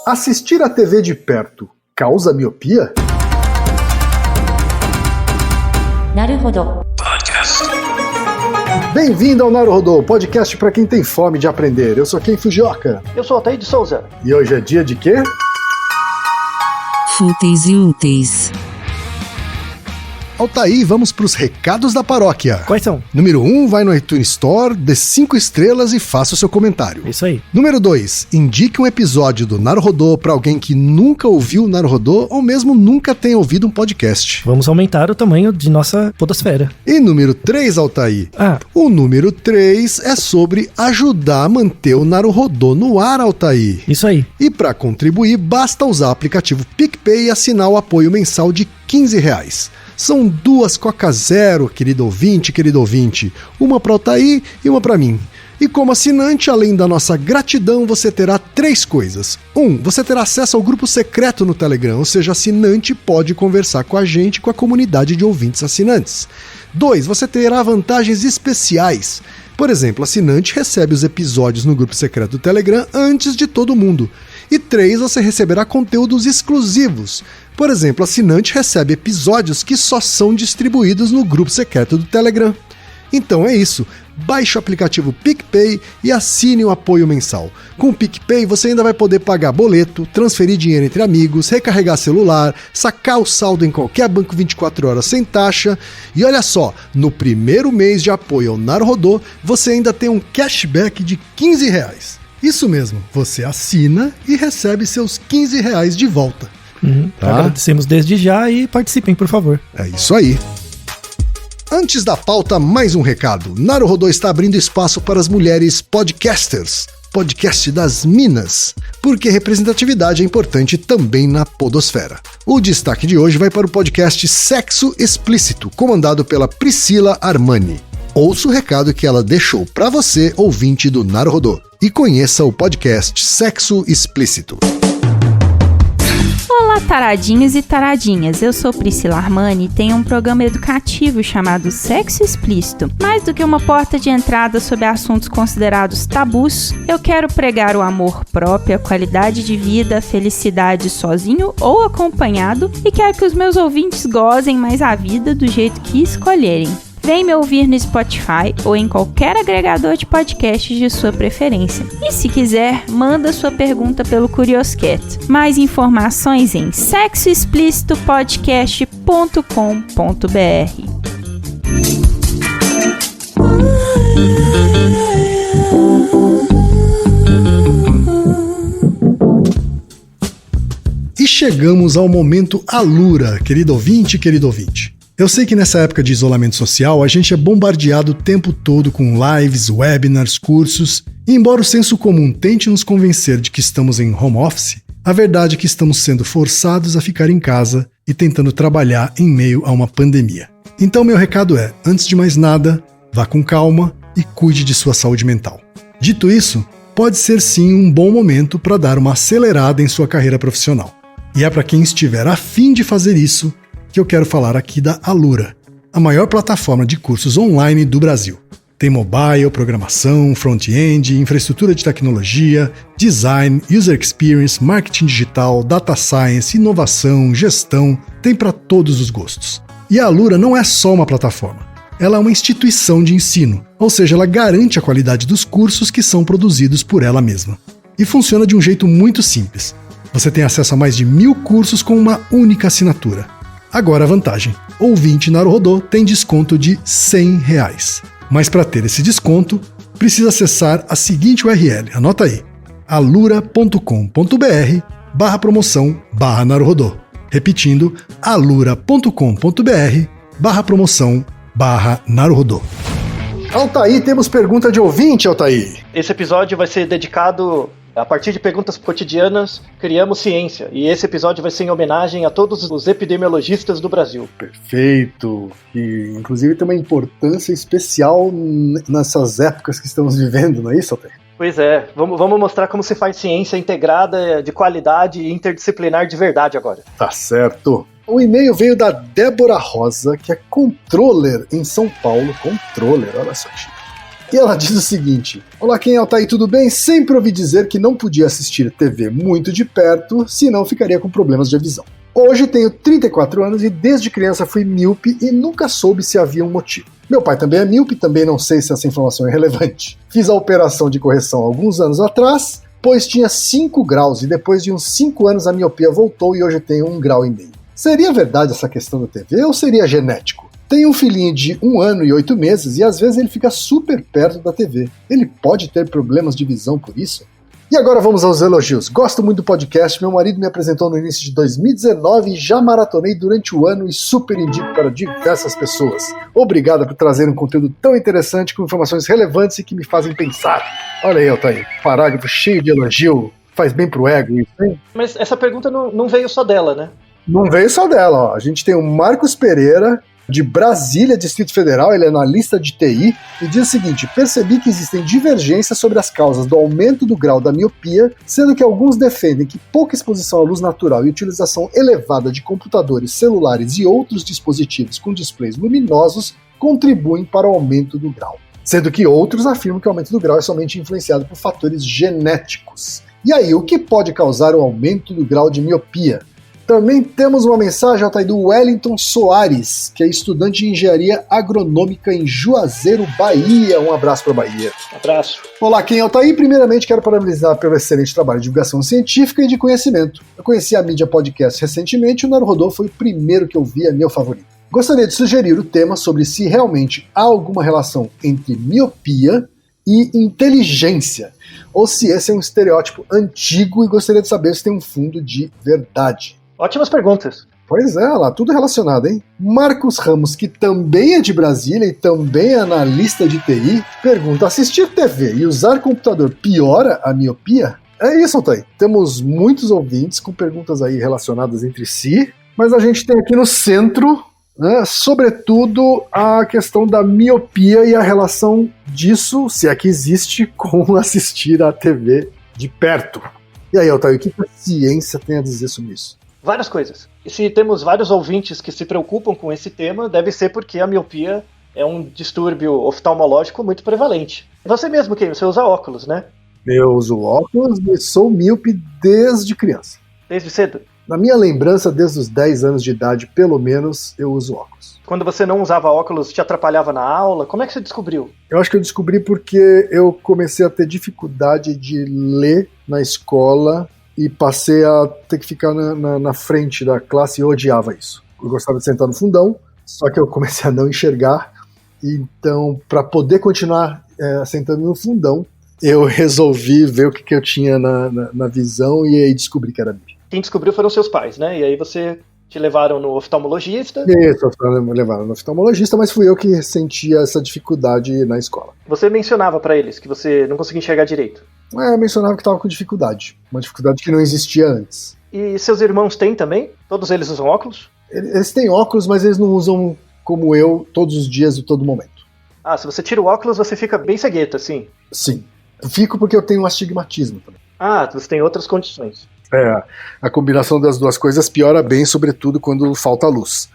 Assistir a TV de perto causa miopia? Naruhodo. Bem-vindo ao Naruhodo, podcast para quem tem fome de aprender. Eu sou Ken Fujioka. Eu sou Altair de Souza. E hoje é dia de quê? Fúteis e úteis. Altair, vamos para os recados da paróquia. Quais são? Número 1, vai no iTunes Store, dê 5 estrelas e faça o seu comentário. Isso aí. Número 2, indique um episódio do Naruhodo para alguém que nunca ouviu o Naruhodo ou mesmo nunca tenha ouvido um podcast. Vamos aumentar o tamanho de nossa podosfera. E número 3, Altair. O número 3 é sobre ajudar a manter o Naruhodo no ar, Altair. Isso aí. E para contribuir, basta usar o aplicativo PicPay e assinar o apoio mensal de R$15. São 2 Coca Zero, querido ouvinte, uma para o Altair e uma para mim. E como assinante, além da nossa gratidão, você terá 3 coisas. 1, você terá acesso ao grupo secreto no Telegram, ou seja, assinante pode conversar com a gente, com a comunidade de ouvintes assinantes. 2, você terá vantagens especiais. Por exemplo, assinante recebe os episódios no grupo secreto do Telegram antes de todo mundo. E 3, você receberá conteúdos exclusivos. Por exemplo, assinante recebe episódios que só são distribuídos no grupo secreto do Telegram. Então é isso, baixe o aplicativo PicPay e assine o apoio mensal. Com o PicPay você ainda vai poder pagar boleto, transferir dinheiro entre amigos, recarregar celular, sacar o saldo em qualquer banco 24 horas sem taxa. E olha só, no primeiro mês de apoio ao Naruhodo, você ainda tem um cashback de R$15. Isso mesmo, você assina e recebe seus R$15 de volta. Tá? Agradecemos desde já e participem, por favor. É isso aí. Antes da pauta, mais um recado. Naruhodo está abrindo espaço para as mulheres podcasters. Podcast das Minas, porque representatividade é importante também na podosfera. O destaque de hoje vai para o podcast Sexo Explícito, comandado pela Priscila Armani. Ouça o recado que ela deixou para você, ouvinte do Naruhodo, e conheça o podcast Sexo Explícito. Olá, taradinhos e taradinhas, eu sou Priscila Armani e tenho um programa educativo chamado Sexo Explícito. Mais do que uma porta de entrada sobre assuntos considerados tabus, eu quero pregar o amor próprio, a qualidade de vida, a felicidade sozinho ou acompanhado e quero que os meus ouvintes gozem mais a vida do jeito que escolherem. Vem me ouvir no Spotify ou em qualquer agregador de podcasts de sua preferência. E se quiser, manda sua pergunta pelo Curioscat. Mais informações em sexoexplicitopodcast.com.br. E chegamos ao momento Alura, querido ouvinte. Eu sei que nessa época de isolamento social a gente é bombardeado o tempo todo com lives, webinars, cursos, e embora o senso comum tente nos convencer de que estamos em home office, a verdade é que estamos sendo forçados a ficar em casa e tentando trabalhar em meio a uma pandemia. Então meu recado é, antes de mais nada, vá com calma e cuide de sua saúde mental. Dito isso, pode ser sim um bom momento para dar uma acelerada em sua carreira profissional. E é para quem estiver a fim de fazer isso que eu quero falar aqui da Alura, a maior plataforma de cursos online do Brasil. Tem mobile, programação, front-end, infraestrutura de tecnologia, design, user experience, marketing digital, data science, inovação, gestão, tem para todos os gostos. E a Alura não é só uma plataforma, ela é uma instituição de ensino, ou seja, ela garante a qualidade dos cursos que são produzidos por ela mesma. E funciona de um jeito muito simples. Você tem acesso a mais de 1000 cursos com uma única assinatura. Agora a vantagem, ouvinte Naruhodo tem desconto de R$100. Mas para ter esse desconto, precisa acessar a seguinte URL, anota aí, alura.com.br/promoção/Naruhodo. Repetindo, alura.com.br/promoção/Naruhodo. Altair, temos pergunta de ouvinte, Altair. Esse episódio vai ser dedicado... A partir de perguntas cotidianas, criamos ciência. E esse episódio vai ser em homenagem a todos os epidemiologistas do Brasil. Perfeito. E, inclusive, tem uma importância especial nessas épocas que estamos vivendo, não é isso, Altair? Pois é. Vamos mostrar como se faz ciência integrada, de qualidade e interdisciplinar de verdade agora. Tá certo. O e-mail veio da Débora Rosa, que é controller em São Paulo. Controller, olha só. E ela diz o seguinte: olá, quem é Altair, tudo bem? Sempre ouvi dizer que não podia assistir TV muito de perto, senão ficaria com problemas de visão. Hoje tenho 34 anos e desde criança fui míope e nunca soube se havia um motivo. Meu pai também é míope, também não sei se essa informação é relevante. Fiz a operação de correção alguns anos atrás, pois tinha 5 graus e depois de uns 5 anos a miopia voltou e hoje tenho 1,5 graus. Seria verdade essa questão da TV ou seria genético? Tenho um filhinho de 1 ano e 8 meses e às vezes ele fica super perto da TV. Ele pode ter problemas de visão por isso? E agora vamos aos elogios. Gosto muito do podcast, meu marido me apresentou no início de 2019 e já maratonei durante o ano e super indico para diversas pessoas. Obrigado por trazer um conteúdo tão interessante com informações relevantes e que me fazem pensar. Olha aí, Altair, parágrafo cheio de elogio, faz bem pro ego isso, hein? Mas essa pergunta não veio só dela, né? Não veio só dela, ó. A gente tem o Marcos Pereira, de Brasília, Distrito Federal, ele é analista de TI, e diz o seguinte: percebi que existem divergências sobre as causas do aumento do grau da miopia, sendo que alguns defendem que pouca exposição à luz natural e utilização elevada de computadores, celulares e outros dispositivos com displays luminosos contribuem para o aumento do grau, sendo que outros afirmam que o aumento do grau é somente influenciado por fatores genéticos. E aí, o que pode causar o aumento do grau de miopia? Também temos uma mensagem, Altair, do Wellington Soares, que é estudante de engenharia agronômica em Juazeiro, Bahia. Um abraço para a Bahia. Um abraço. Olá, quem é Altair? Primeiramente, quero parabenizar pelo excelente trabalho de divulgação científica e de conhecimento. Eu conheci a mídia podcast recentemente e o Naruhodô foi o primeiro que eu vi, é meu favorito. Gostaria de sugerir o tema sobre se realmente há alguma relação entre miopia e inteligência, ou se esse é um estereótipo antigo e gostaria de saber se tem um fundo de verdade. Ótimas perguntas. Pois é, lá, tudo relacionado, hein? Marcos Ramos, que também é de Brasília e também é analista de TI, pergunta: assistir TV e usar computador piora a miopia? É isso, Altair. Temos muitos ouvintes com perguntas aí relacionadas entre si, mas a gente tem aqui no centro, né, sobretudo a questão da miopia e a relação disso, se é que existe, com assistir a TV de perto. E aí, Altair, o que a ciência tem a dizer sobre isso? Várias coisas. E se temos vários ouvintes que se preocupam com esse tema, deve ser porque a miopia é um distúrbio oftalmológico muito prevalente. Você mesmo, Ken, você usa óculos, né? Eu uso óculos e sou míope desde criança. Desde cedo? Na minha lembrança, desde os 10 anos de idade, pelo menos, eu uso óculos. Quando você não usava óculos, te atrapalhava na aula? Como é que você descobriu? Eu acho que eu descobri porque eu comecei a ter dificuldade de ler na escola e passei a ter que ficar na frente da classe e eu odiava isso. Eu gostava de sentar no fundão, só que eu comecei a não enxergar. Então, para poder continuar sentando no fundão, eu resolvi ver o que eu tinha na visão e aí descobri que era míope. Quem descobriu foram seus pais, né? E aí você te levaram no oftalmologista. Isso, me levaram no oftalmologista, mas fui eu que sentia essa dificuldade na escola. Você mencionava para eles que você não conseguia enxergar direito. Eu mencionava que estava com dificuldade. Uma dificuldade que não existia antes. E seus irmãos têm também? Todos eles usam óculos? Eles têm óculos, mas eles não usam como eu todos os dias e todo momento. Ah, se você tira o óculos, você fica bem cegueta, assim? Sim. Eu fico porque eu tenho um astigmatismo também. Ah, você tem outras condições. A combinação das duas coisas piora bem, sobretudo quando falta luz.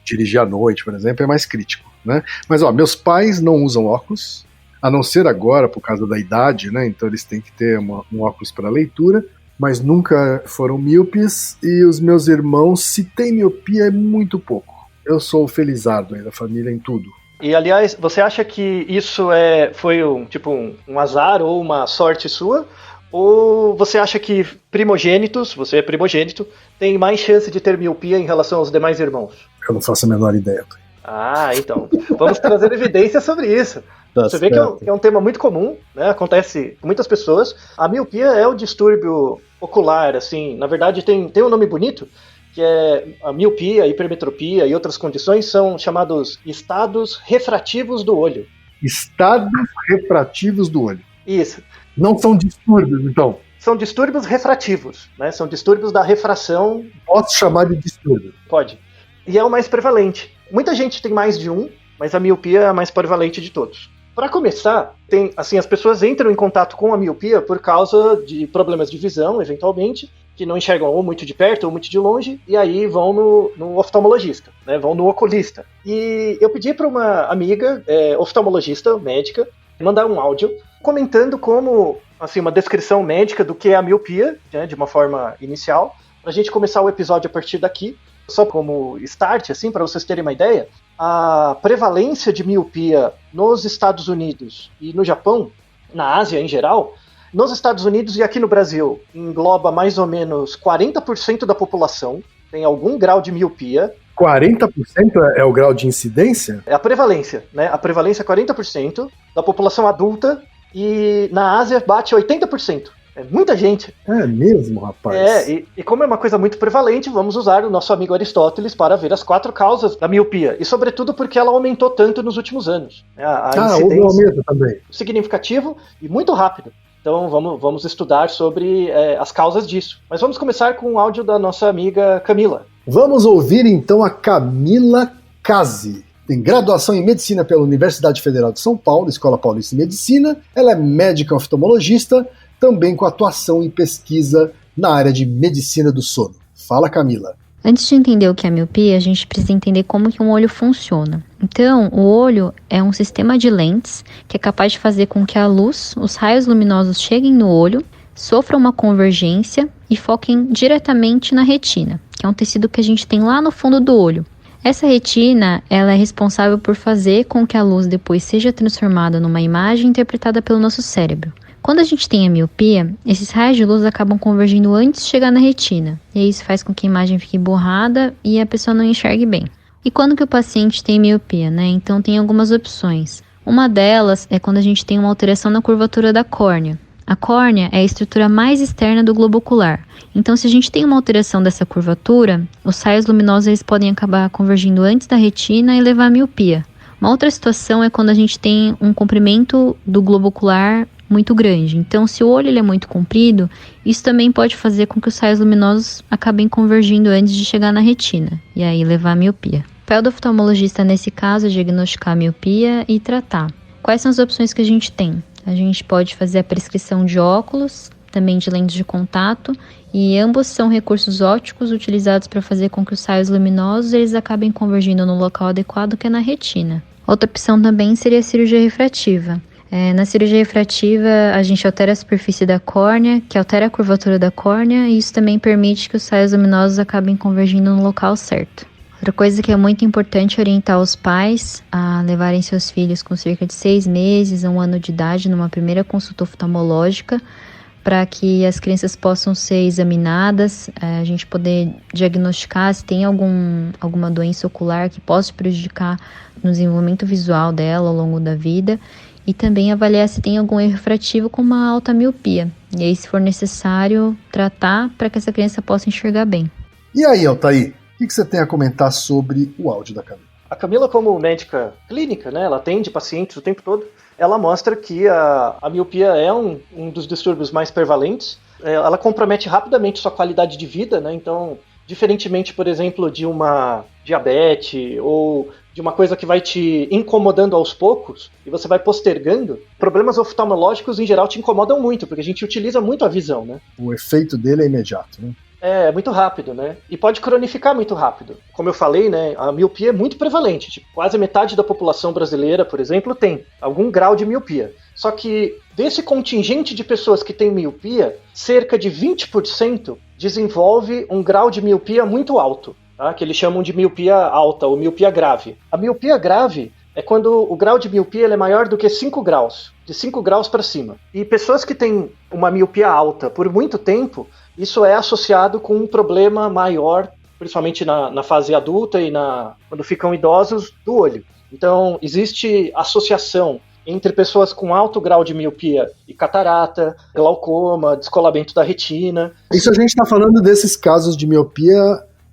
Dirigir à noite, por exemplo, é mais crítico, né? Mas, meus pais não usam óculos, a não ser agora por causa da idade, né? Então eles têm que ter um óculos para leitura, mas nunca foram míopes, e os meus irmãos, se tem miopia, é muito pouco. Eu sou o felizardo aí da família em tudo. E, aliás, você acha que isso foi um azar ou uma sorte sua? Ou você acha que primogênitos, você é primogênito, tem mais chance de ter miopia em relação aos demais irmãos? Eu não faço a menor ideia. Ah, então. Vamos trazer evidências sobre isso. Você vê que é um tema muito comum, né? Acontece com muitas pessoas. A miopia é o distúrbio ocular, assim. Na verdade, tem um nome bonito, que é a miopia, a hipermetropia e outras condições são chamados estados refrativos do olho. Estados refrativos do olho. Isso. Não são distúrbios, então? São distúrbios refrativos, né? São distúrbios da refração. Posso chamar de distúrbio? Pode. E é o mais prevalente. Muita gente tem mais de um, mas a miopia é a mais prevalente de todos. Para começar, as pessoas entram em contato com a miopia por causa de problemas de visão, eventualmente, que não enxergam ou muito de perto ou muito de longe, e aí vão no oftalmologista, né? Vão no oculista. E eu pedi para uma amiga, oftalmologista, médica, mandar um áudio comentando como, assim, uma descrição médica do que é a miopia, né, de uma forma inicial, pra gente começar o episódio a partir daqui. Só como start, assim, para vocês terem uma ideia, a prevalência de miopia nos Estados Unidos e no Japão, na Ásia em geral, nos Estados Unidos e aqui no Brasil, engloba mais ou menos 40% da população, tem algum grau de miopia. 40% é o grau de incidência? É a prevalência, né? A prevalência é 40% da população adulta e na Ásia bate 80%. É muita gente. É mesmo, rapaz? E como é uma coisa muito prevalente, vamos usar o nosso amigo Aristóteles para ver as 4 causas da miopia. E sobretudo porque ela aumentou tanto nos últimos anos. Houve um aumento também. Significativo e muito rápido. Então vamos estudar sobre as causas disso. Mas vamos começar com o áudio da nossa amiga Camila. Vamos ouvir então a Camila Casi. Tem graduação em Medicina pela Universidade Federal de São Paulo, Escola Paulista de Medicina. Ela é médica oftalmologista, também com atuação em pesquisa na área de medicina do sono. Fala, Camila. Antes de entender o que é miopia, a gente precisa entender como que um olho funciona. Então, o olho é um sistema de lentes que é capaz de fazer com que a luz, os raios luminosos cheguem no olho, sofram uma convergência e foquem diretamente na retina, que é um tecido que a gente tem lá no fundo do olho. Essa retina, ela é responsável por fazer com que a luz depois seja transformada numa imagem interpretada pelo nosso cérebro. Quando a gente tem a miopia, esses raios de luz acabam convergindo antes de chegar na retina, e isso faz com que a imagem fique borrada e a pessoa não enxergue bem. E quando que o paciente tem miopia, né? Então tem algumas opções. Uma delas é quando a gente tem uma alteração na curvatura da córnea. A córnea é a estrutura mais externa do globo ocular. Então, se a gente tem uma alteração dessa curvatura, os raios luminosos eles podem acabar convergindo antes da retina e levar à miopia. Uma outra situação é quando a gente tem um comprimento do globo ocular muito grande. Então, se o olho ele é muito comprido, isso também pode fazer com que os raios luminosos acabem convergindo antes de chegar na retina, e aí levar à miopia. O papel do oftalmologista nesse caso é diagnosticar a miopia e tratar. Quais são as opções que a gente tem? A gente pode fazer a prescrição de óculos, também de lentes de contato, e ambos são recursos ópticos utilizados para fazer com que os raios luminosos eles acabem convergindo no local adequado, que é na retina. Outra opção também seria a cirurgia refrativa. Na cirurgia refrativa, a gente altera a superfície da córnea, que altera a curvatura da córnea, e isso também permite que os raios luminosos acabem convergindo no local certo. Outra coisa que é muito importante é orientar os pais a levarem seus filhos com cerca de 6 meses a 1 ano de idade numa primeira consulta oftalmológica, para que as crianças possam ser examinadas, a gente poder diagnosticar se tem alguma doença ocular que possa prejudicar no desenvolvimento visual dela ao longo da vida, e também avaliar se tem algum erro refrativo como uma alta miopia. E aí, se for necessário, tratar para que essa criança possa enxergar bem. E aí, Altair, o que você tem a comentar sobre o áudio da Camila? A Camila, como médica clínica, né, ela atende pacientes o tempo todo, ela mostra que a miopia é um dos distúrbios mais prevalentes. Ela compromete rapidamente sua qualidade de vida, né, então, diferentemente, por exemplo, de uma diabetes ou de uma coisa que vai te incomodando aos poucos e você vai postergando, problemas oftalmológicos em geral te incomodam muito, porque a gente utiliza muito a visão, né? O efeito dele é imediato, né? É muito rápido, né? E pode cronificar muito rápido. Como eu falei, né, a miopia é muito prevalente. Tipo, quase metade da população brasileira, por exemplo, tem algum grau de miopia. Só que desse contingente de pessoas que tem miopia, cerca de 20% desenvolve um grau de miopia muito alto, tá? Que eles chamam de miopia alta ou miopia grave. A miopia grave é quando o grau de miopia ele é maior do que 5 graus, de 5 graus para cima. E pessoas que têm uma miopia alta por muito tempo, isso é associado com um problema maior, principalmente na fase adulta e quando ficam idosos, do olho. Então, existe associação entre pessoas com alto grau de miopia e catarata, glaucoma, descolamento da retina. Isso a gente está falando desses casos de miopia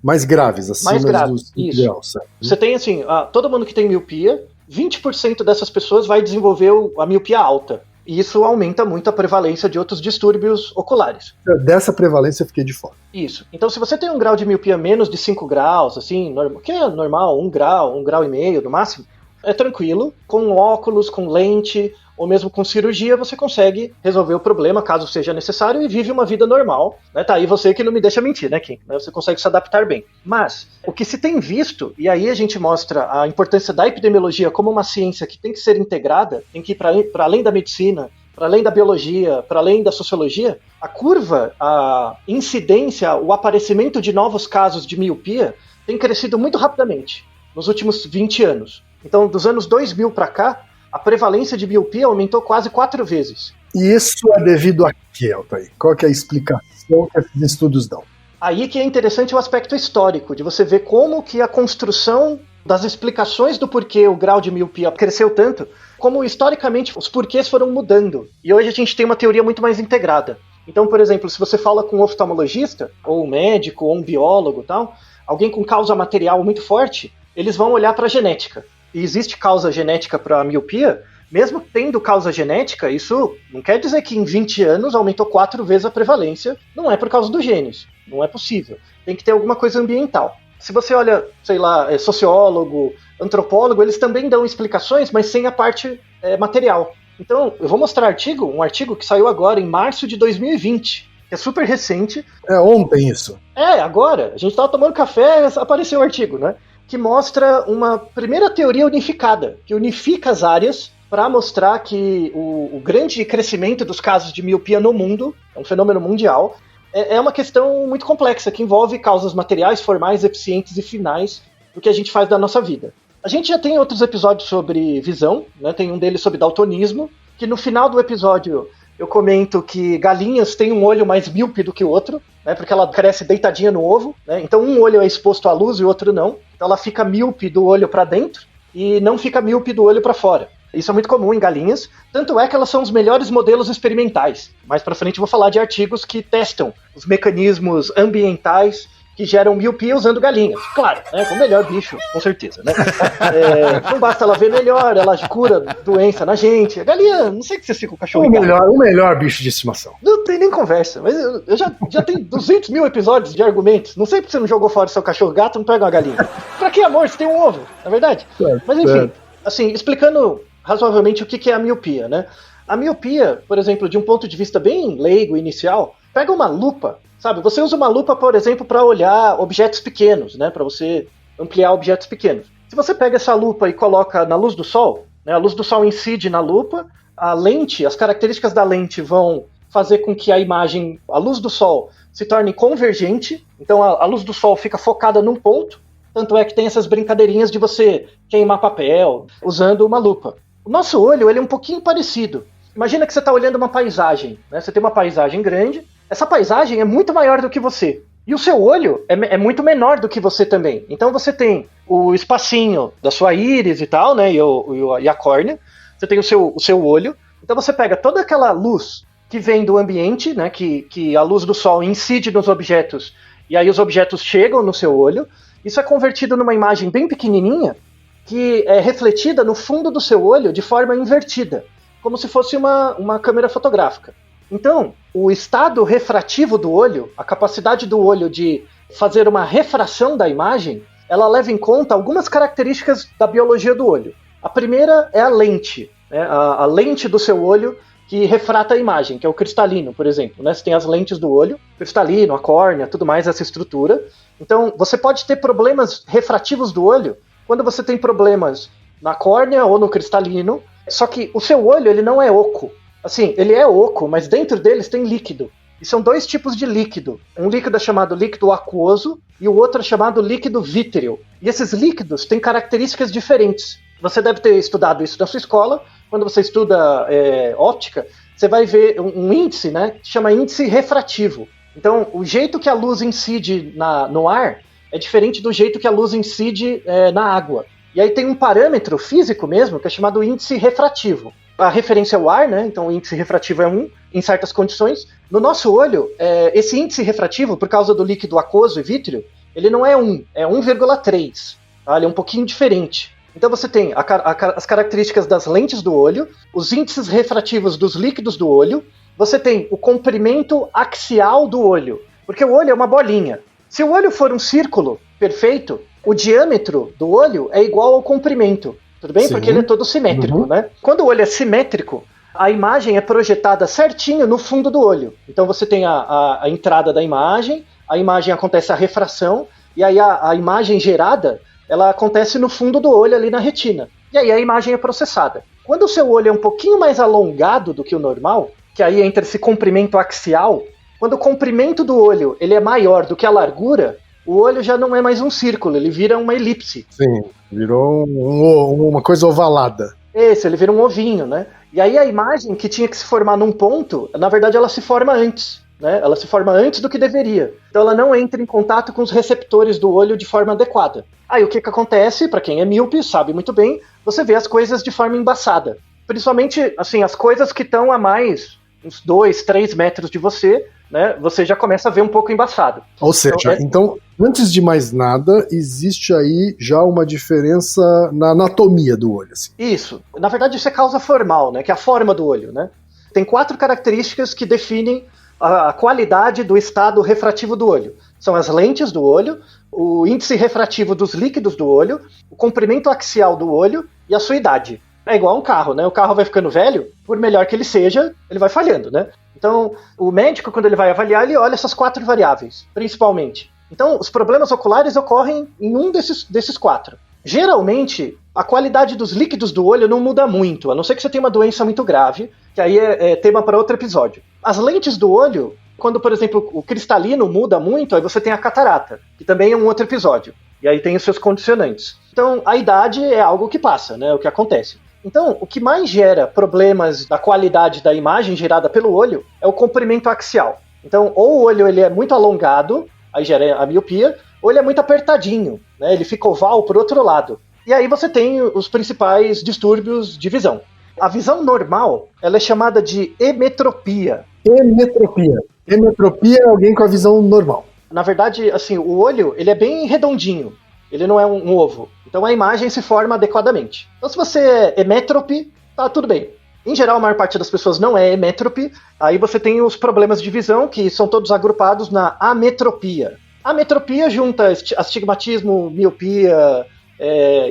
mais graves, acima mais graves, dos ideal, certo? Você tem assim, todo mundo que tem miopia, 20% dessas pessoas vai desenvolver a miopia alta. E isso aumenta muito a prevalência de outros distúrbios oculares. Dessa prevalência eu fiquei de fora. Isso. Então, se você tem um grau de miopia menos de 5 graus, assim, que é normal, 1 grau e meio no máximo, é tranquilo. Com óculos, com lente, ou mesmo com cirurgia, você consegue resolver o problema, caso seja necessário, e vive uma vida normal. Né? Tá aí você que não me deixa mentir, né, Kim? Você consegue se adaptar bem. Mas, o que se tem visto, e aí a gente mostra a importância da epidemiologia como uma ciência que tem que ser integrada, tem que ir para além da medicina, para além da biologia, para além da sociologia, a curva, a incidência, o aparecimento de novos casos de miopia tem crescido muito rapidamente nos últimos 20 anos. Então, dos anos 2000 para cá, a prevalência de miopia aumentou quase 4 vezes. E isso é devido a quê, Altair? Qual que é a explicação que esses estudos dão? Aí que é interessante o aspecto histórico, de você ver como que a construção das explicações do porquê o grau de miopia cresceu tanto, como historicamente os porquês foram mudando. E hoje a gente tem uma teoria muito mais integrada. Então, por exemplo, se você fala com um oftalmologista, ou um médico, ou um biólogo, tal, alguém com causa material muito forte, eles vão olhar para a genética. E existe causa genética para a miopia, mesmo tendo causa genética, isso não quer dizer que em 20 anos aumentou 4 vezes a prevalência, não é por causa dos genes, não é possível. Tem que ter alguma coisa ambiental. Se você olha, sei lá, sociólogo, antropólogo, eles também dão explicações, mas sem a parte material. Então, eu vou mostrar um artigo que saiu agora, em março de 2020, que é super recente. É ontem isso. Agora. A gente estava tomando café e apareceu o artigo, né? Que mostra uma primeira teoria unificada, que unifica as áreas para mostrar que o grande crescimento dos casos de miopia no mundo, é um fenômeno mundial, é uma questão muito complexa, que envolve causas materiais, formais, eficientes e finais do que a gente faz da nossa vida. A gente já tem outros episódios sobre visão, né? Tem um deles sobre daltonismo, que no final do episódio eu comento que galinhas têm um olho mais míope do que o outro, né? Porque ela cresce deitadinha no ovo, né? Então um olho é exposto à luz e o outro não. Então ela fica míope do olho para dentro e não fica míope do olho para fora. Isso é muito comum em galinhas, tanto é que elas são os melhores modelos experimentais. Mais para frente eu vou falar de artigos que testam os mecanismos ambientais que geram miopia usando galinhas. Claro, né, o melhor bicho, com certeza. Né? Não basta ela ver melhor, ela cura doença na gente. A galinha, não sei o que vocês ficam com o cachorro. O melhor bicho de estimação. Não tem nem conversa, mas eu já tenho 200 mil episódios de argumentos. Não sei porque você não jogou fora seu cachorro gato, não pega uma galinha. Pra que amor? Você tem um ovo, na verdade? Mas enfim, assim, explicando razoavelmente o que é a miopia, né? A miopia, por exemplo, de um ponto de vista bem leigo, inicial, pega uma lupa, sabe? Você usa uma lupa, por exemplo, para olhar objetos pequenos, né? Para você ampliar objetos pequenos. Se você pega essa lupa e coloca na luz do sol, né? A luz do sol incide na lupa, a lente, as características da lente vão fazer com que a imagem, a luz do sol, se torne convergente. Então a luz do sol fica focada num ponto, tanto é que tem essas brincadeirinhas de você queimar papel usando uma lupa. O nosso olho, ele é um pouquinho parecido. Imagina que você está olhando uma paisagem, né? Você tem uma paisagem grande, essa paisagem é muito maior do que você. E o seu olho é muito menor do que você também. Então você tem o espacinho da sua íris e tal, né? E a córnea. Você tem o seu olho. Então você pega toda aquela luz que vem do ambiente, né? Que a luz do sol incide nos objetos. E aí os objetos chegam no seu olho. Isso é convertido numa imagem bem pequenininha, que é refletida no fundo do seu olho de forma invertida, como se fosse uma câmera fotográfica. Então, o estado refrativo do olho, a capacidade do olho de fazer uma refração da imagem, ela leva em conta algumas características da biologia do olho. A primeira é a lente, né? A lente do seu olho que refrata a imagem, que é o cristalino, por exemplo. Né? Você tem as lentes do olho, cristalino, a córnea, tudo mais, essa estrutura. Então, você pode ter problemas refrativos do olho quando você tem problemas na córnea ou no cristalino, só que o seu olho ele não é oco. Assim, ele é oco, mas dentro deles tem líquido. E são 2 tipos de líquido. Um líquido é chamado líquido aquoso e o outro é chamado líquido vítreo. E esses líquidos têm características diferentes. Você deve ter estudado isso na sua escola. Quando você estuda óptica, você vai ver um índice, né, que chama índice refrativo. Então, o jeito que a luz incide no ar é diferente do jeito que a luz incide na água. E aí tem um parâmetro físico mesmo, que é chamado índice refrativo. A referência é o ar, né? Então o índice refrativo é 1, em certas condições. No nosso olho, esse índice refrativo, por causa do líquido aquoso e vítreo, ele não é 1, é 1,3. Tá? Ele é um pouquinho diferente. Então você tem as características das lentes do olho, os índices refrativos dos líquidos do olho, você tem o comprimento axial do olho, porque o olho é uma bolinha. Se o olho for um círculo perfeito, o diâmetro do olho é igual ao comprimento. tudo bem? Sim. Porque ele é todo simétrico, né? Quando o olho é simétrico, a imagem é projetada certinho no fundo do olho. Então você tem a entrada da imagem, a imagem acontece a refração, e aí a imagem gerada, ela acontece no fundo do olho, ali na retina. E aí a imagem é processada. Quando o seu olho é um pouquinho mais alongado do que o normal, que aí entra esse comprimento axial, quando o comprimento do olho ele é maior do que a largura, o olho já não é mais um círculo, ele vira uma elipse. Sim, virou uma coisa ovalada. Esse, ele vira um ovinho, né? E aí a imagem que tinha que se formar num ponto, na verdade ela se forma antes, né? Ela se forma antes do que deveria. Então ela não entra em contato com os receptores do olho de forma adequada. Aí o que acontece, para quem é míope, sabe muito bem, você vê as coisas de forma embaçada. Principalmente, assim, as coisas que estão a mais uns 2, 3 metros de você, né? Você já começa a ver um pouco embaçado. Ou seja, então, antes de mais nada, existe aí já uma diferença na anatomia do olho. Assim. Isso. Na verdade, isso é causa formal, né? Que é a forma do olho, né? Tem 4 características que definem a qualidade do estado refrativo do olho. São as lentes do olho, o índice refrativo dos líquidos do olho, o comprimento axial do olho e a sua idade. É igual a um carro, né? O carro vai ficando velho, por melhor que ele seja, ele vai falhando, né? Então, o médico, quando ele vai avaliar, ele olha essas 4 variáveis, principalmente. Então, os problemas oculares ocorrem em um desses 4. Geralmente, a qualidade dos líquidos do olho não muda muito, a não ser que você tenha uma doença muito grave, que aí é tema para outro episódio. As lentes do olho, quando, por exemplo, o cristalino muda muito, aí você tem a catarata, que também é um outro episódio. E aí tem os seus condicionantes. Então, a idade é algo que passa, né? O que acontece. Então, o que mais gera problemas da qualidade da imagem gerada pelo olho é o comprimento axial. Então, ou o olho ele é muito alongado, aí gera a miopia, ou ele é muito apertadinho, né? Ele fica oval por outro lado. E aí você tem os principais distúrbios de visão. A visão normal, ela é chamada de emetropia. Emetropia. Emetropia é alguém com a visão normal. Na verdade, assim, o olho ele é bem redondinho. Ele não é um ovo. Então a imagem se forma adequadamente. Então se você é emétrope, tá tudo bem. Em geral, a maior parte das pessoas não é emétrope. Aí você tem os problemas de visão, que são todos agrupados na ametropia. A ametropia junta astigmatismo, miopia,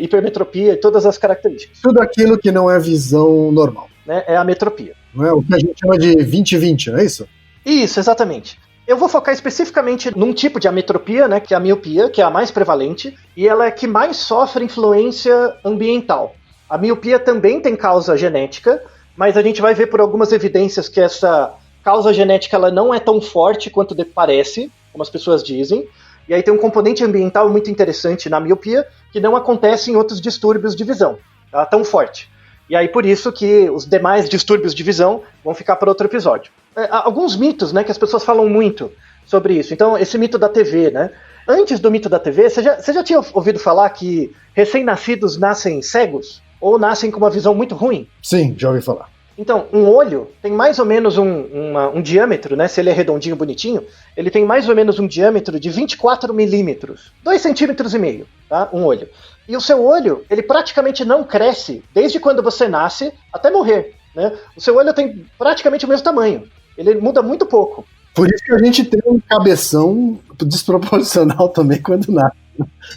hipermetropia e todas as características. Tudo aquilo que não é visão normal. Né? É a ametropia. Não é o que a gente chama de 20/20, não é isso? Isso, exatamente. Eu vou focar especificamente num tipo de ametropia, né, que é a miopia, que é a mais prevalente, e ela é a que mais sofre influência ambiental. A miopia também tem causa genética, mas a gente vai ver por algumas evidências que essa causa genética ela não é tão forte quanto parece, como as pessoas dizem. E aí tem um componente ambiental muito interessante na miopia, que não acontece em outros distúrbios de visão, tá? Tão forte. E aí por isso que os demais distúrbios de visão vão ficar para outro episódio. Alguns mitos, né, que as pessoas falam muito sobre isso. Então, esse mito da TV, né? Antes do mito da TV, você já tinha ouvido falar que recém-nascidos nascem cegos? Ou nascem com uma visão muito ruim? Sim, já ouvi falar. Então, um olho tem mais ou menos um diâmetro, né? Se ele é redondinho, bonitinho, ele tem mais ou menos um diâmetro de 24 milímetros. 2,5 cm, tá? Um olho. E o seu olho, ele praticamente não cresce desde quando você nasce até morrer, né? O seu olho tem praticamente o mesmo tamanho. Ele muda muito pouco. Por isso que a gente tem um cabeção desproporcional também quando nasce.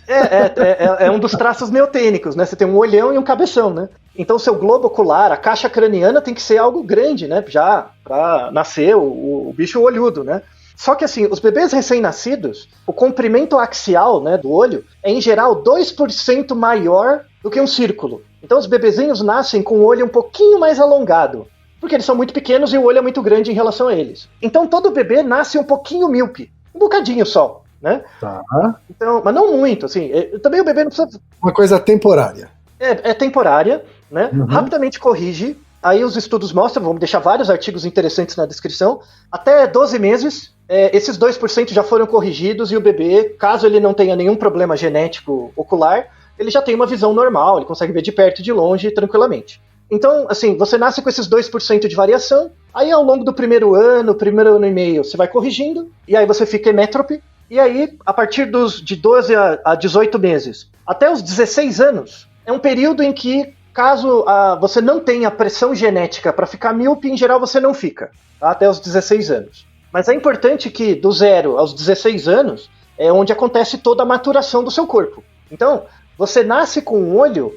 É um dos traços neotênicos, né? Você tem um olhão e um cabeção, né? Então o seu globo ocular, a caixa craniana tem que ser algo grande, né? Já pra nascer o bicho olhudo, né? Só que assim, os bebês recém-nascidos, o comprimento axial, né, do olho é em geral 2% maior do que um círculo. Então os bebezinhos nascem com o olho um pouquinho mais alongado, porque eles são muito pequenos e o olho é muito grande em relação a eles. Então todo bebê nasce um pouquinho míope, um bocadinho só, né? Tá. Então, mas não muito, assim. Também o bebê não precisa... Uma coisa temporária. É temporária, né? Uhum. Rapidamente corrige. Aí os estudos mostram, vamos deixar vários artigos interessantes na descrição, até 12 meses, esses 2% já foram corrigidos e o bebê, caso ele não tenha nenhum problema genético ocular, ele já tem uma visão normal, ele consegue ver de perto e de longe tranquilamente. Então, assim, você nasce com esses 2% de variação, aí ao longo do primeiro ano e meio, você vai corrigindo, e aí você fica emétrope, e aí, a partir de 12 a 18 meses, até os 16 anos, é um período em que, caso você não tenha pressão genética para ficar míope, em geral você não fica, tá? Até os 16 anos. Mas é importante que do 0 aos 16 anos é onde acontece toda a maturação do seu corpo. Então, você nasce com um olho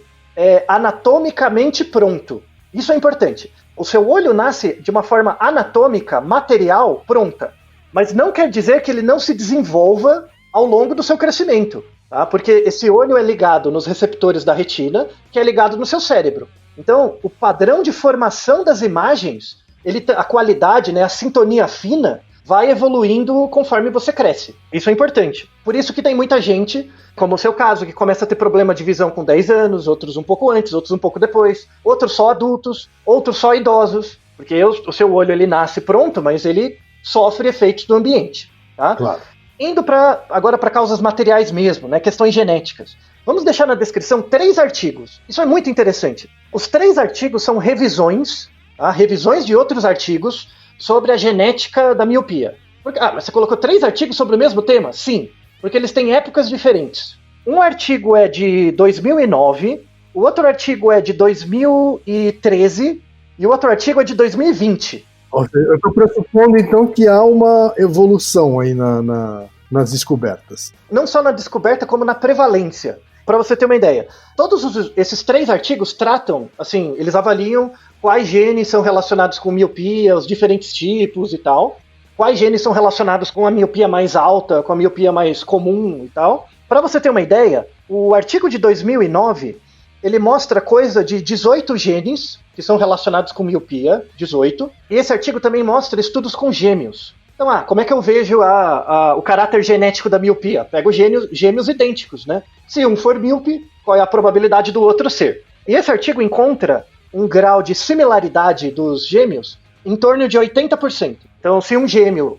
anatomicamente pronto. Isso é importante. O seu olho nasce de uma forma anatômica, material, pronta. Mas não quer dizer que ele não se desenvolva ao longo do seu crescimento. Tá? Porque esse olho é ligado nos receptores da retina, que é ligado no seu cérebro. Então, o padrão de formação das imagens, a qualidade, né, a sintonia fina, vai evoluindo conforme você cresce. Isso é importante. Por isso que tem muita gente, como o seu caso, que começa a ter problema de visão com 10 anos, outros um pouco antes, outros um pouco depois, outros só adultos, outros só idosos, porque o seu olho ele nasce pronto, mas ele sofre efeitos do ambiente. Tá? Claro. Indo agora para causas materiais mesmo, né, questões genéticas. Vamos deixar na descrição 3 artigos. Isso é muito interessante. Os 3 artigos são revisões, tá? Revisões de outros artigos sobre a genética da miopia. Mas você colocou 3 artigos sobre o mesmo tema? Sim, porque eles têm épocas diferentes. Um artigo é de 2009, o outro artigo é de 2013 e o outro artigo é de 2020. Eu estou pressupondo, então, que há uma evolução aí nas descobertas. Não só na descoberta, como na prevalência. Para você ter uma ideia, todos esses 3 artigos tratam, assim, eles avaliam quais genes são relacionados com miopia, os diferentes tipos e tal, quais genes são relacionados com a miopia mais alta, com a miopia mais comum e tal. Para você ter uma ideia, o artigo de 2009, ele mostra coisa de 18 genes que são relacionados com miopia, 18, e esse artigo também mostra estudos com gêmeos. Então, como é que eu vejo o caráter genético da miopia? Pego gêmeos idênticos, né? Se um for míope, qual é a probabilidade do outro ser? E esse artigo encontra um grau de similaridade dos gêmeos em torno de 80%. Então, se um gêmeo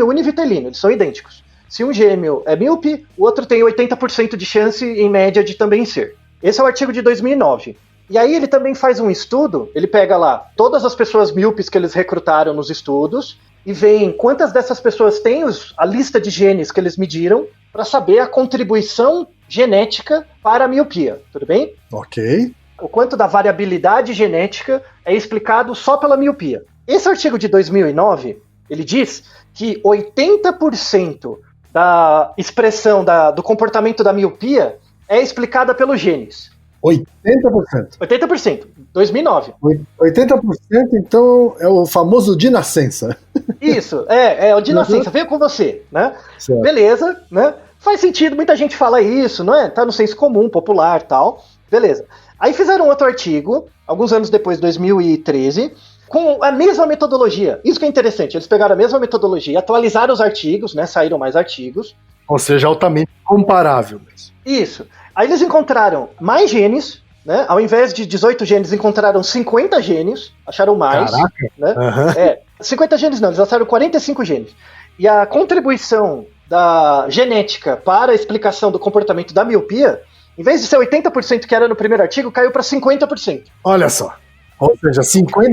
univitelino, eles são idênticos. Se um gêmeo é míope, o outro tem 80% de chance, em média, de também ser. Esse é o artigo de 2009. E aí ele também faz um estudo, ele pega lá todas as pessoas míopes que eles recrutaram nos estudos, e veem quantas dessas pessoas têm a lista de genes que eles mediram para saber a contribuição genética para a miopia, tudo bem? Ok. O quanto da variabilidade genética é explicado só pela miopia. Esse artigo de 2009, ele diz que 80% da expressão do comportamento da miopia é explicada pelos genes. 80%? 80%, 2009. 80%, então, é o famoso de nascença. Isso, é o de nascença, veio com você, né? Certo. Beleza, né? Faz sentido, muita gente fala isso, não é? Tá no senso comum, popular, tal. Beleza. Aí fizeram outro artigo, alguns anos depois, 2013, com a mesma metodologia. Isso que é interessante, eles pegaram a mesma metodologia, atualizaram os artigos, né? Saíram mais artigos. Ou seja, altamente comparável mesmo. Isso. Aí eles encontraram mais genes, né? Ao invés de 18 genes, encontraram 50 genes, acharam mais. Caraca. Né? Uhum. 50 genes não, eles acharam 45 genes. E a contribuição da genética para a explicação do comportamento da miopia, em vez de ser 80% que era no primeiro artigo, caiu para 50%. Olha só. Ou seja,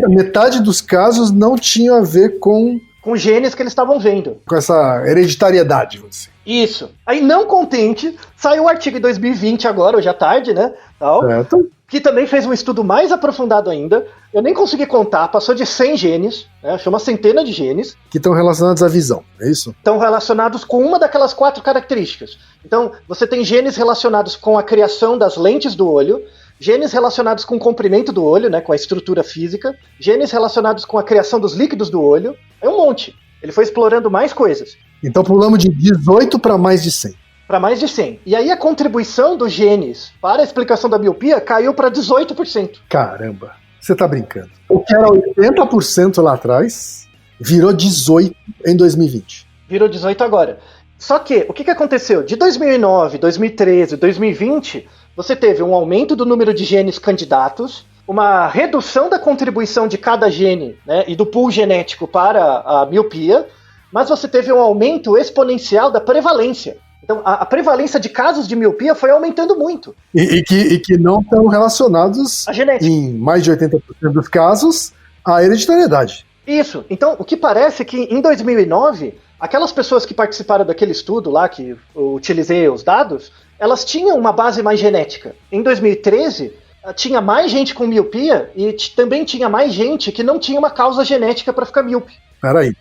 metade dos casos não tinha a ver com genes que eles estavam vendo. Com essa hereditariedade, vamos dizer. Isso. Aí, não contente, saiu o artigo em 2020 agora, hoje à tarde, né? Tal, certo. Que também fez um estudo mais aprofundado ainda. Eu nem consegui contar, passou de 100 genes, né? Achou uma centena de genes. Que estão relacionados à visão, é isso? Estão relacionados com uma daquelas 4 características. Então, você tem genes relacionados com a criação das lentes do olho, genes relacionados com o comprimento do olho, né? Com a estrutura física, genes relacionados com a criação dos líquidos do olho. É um monte. Ele foi explorando mais coisas. Então pulamos de 18 para mais de 100. Para mais de 100. E aí a contribuição dos genes para a explicação da miopia caiu para 18%. Caramba, você tá brincando. O que era 80% lá atrás virou 18% em 2020. Virou 18% agora. Só que, o que aconteceu? De 2009, 2013, 2020, você teve um aumento do número de genes candidatos, uma redução da contribuição de cada gene, né, e do pool genético para a miopia, mas você teve um aumento exponencial da prevalência. Então, a prevalência de casos de miopia foi aumentando muito. E que não estão relacionados, em mais de 80% dos casos, à hereditariedade. Isso. Então, o que parece é que em 2009, aquelas pessoas que participaram daquele estudo lá, que eu utilizei os dados, elas tinham uma base mais genética. Em 2013... tinha mais gente com miopia e também tinha mais gente que não tinha uma causa genética para ficar míope. Peraí,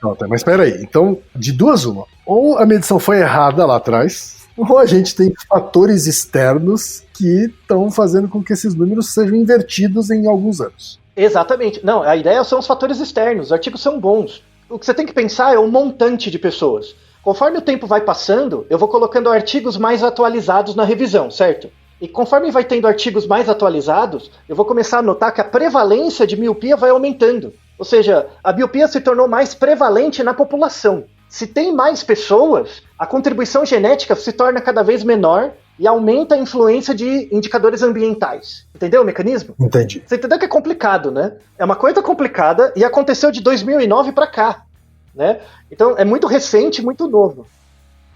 então, de duas uma. Ou a medição foi errada lá atrás, ou a gente tem fatores externos que estão fazendo com que esses números sejam invertidos em alguns anos. Exatamente. Não, a ideia são os fatores externos, os artigos são bons. O que você tem que pensar é o montante de pessoas. Conforme o tempo vai passando, eu vou colocando artigos mais atualizados na revisão, certo? E conforme vai tendo artigos mais atualizados, eu vou começar a notar que a prevalência de miopia vai aumentando. Ou seja, a miopia se tornou mais prevalente na população. Se tem mais pessoas, a contribuição genética se torna cada vez menor e aumenta a influência de indicadores ambientais. Entendeu o mecanismo? Entendi. Você entendeu que é complicado, né? É uma coisa complicada e aconteceu de 2009 para cá, né? Então é muito recente, muito novo.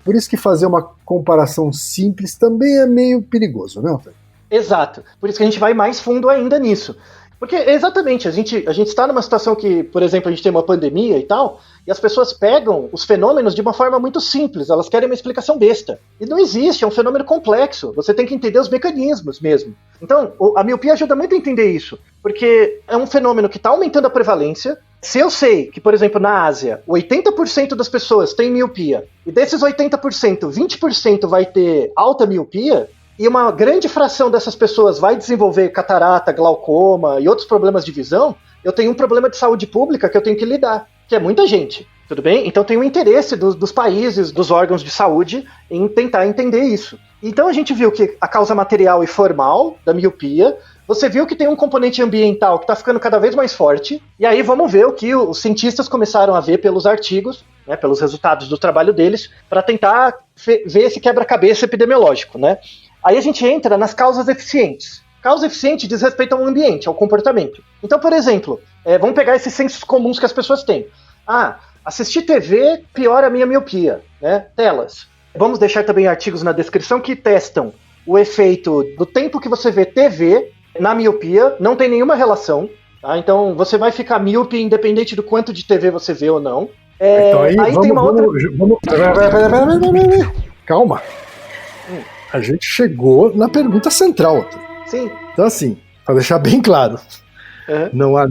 Por isso que fazer uma comparação simples também é meio perigoso, né, Antônio? Exato. Por isso que a gente vai mais fundo ainda nisso. Porque, exatamente, a gente está numa situação que, por exemplo, a gente tem uma pandemia e tal, e as pessoas pegam os fenômenos de uma forma muito simples, elas querem uma explicação besta. E não existe, é um fenômeno complexo, você tem que entender os mecanismos mesmo. Então, a miopia ajuda muito a entender isso, porque é um fenômeno que está aumentando a prevalência. Se eu sei que, por exemplo, na Ásia, 80% das pessoas têm miopia, e desses 80%, 20% vai ter alta miopia, e uma grande fração dessas pessoas vai desenvolver catarata, glaucoma e outros problemas de visão, eu tenho um problema de saúde pública que eu tenho que lidar, que é muita gente, tudo bem? Então tem o interesse dos países, dos órgãos de saúde em tentar entender isso. Então a gente viu que a causa material e formal da miopia, você viu que tem um componente ambiental que está ficando cada vez mais forte, e aí vamos ver o que os cientistas começaram a ver pelos artigos, né, pelos resultados do trabalho deles, para tentar ver esse quebra-cabeça epidemiológico, né? Aí a gente entra nas causas eficientes. Causa eficiente diz respeito ao ambiente, ao comportamento. Então, por exemplo, vamos pegar esses sensos comuns que as pessoas têm. Assistir TV piora a minha miopia, né? Telas. Vamos deixar também artigos na descrição que testam o efeito do tempo que você vê TV na miopia, não tem nenhuma relação, tá? Então você vai ficar míope independente do quanto de TV você vê ou não. Então aí vamos, tem uma outra... Calma. A gente chegou na pergunta central. Sim. Então assim, para deixar bem claro, não há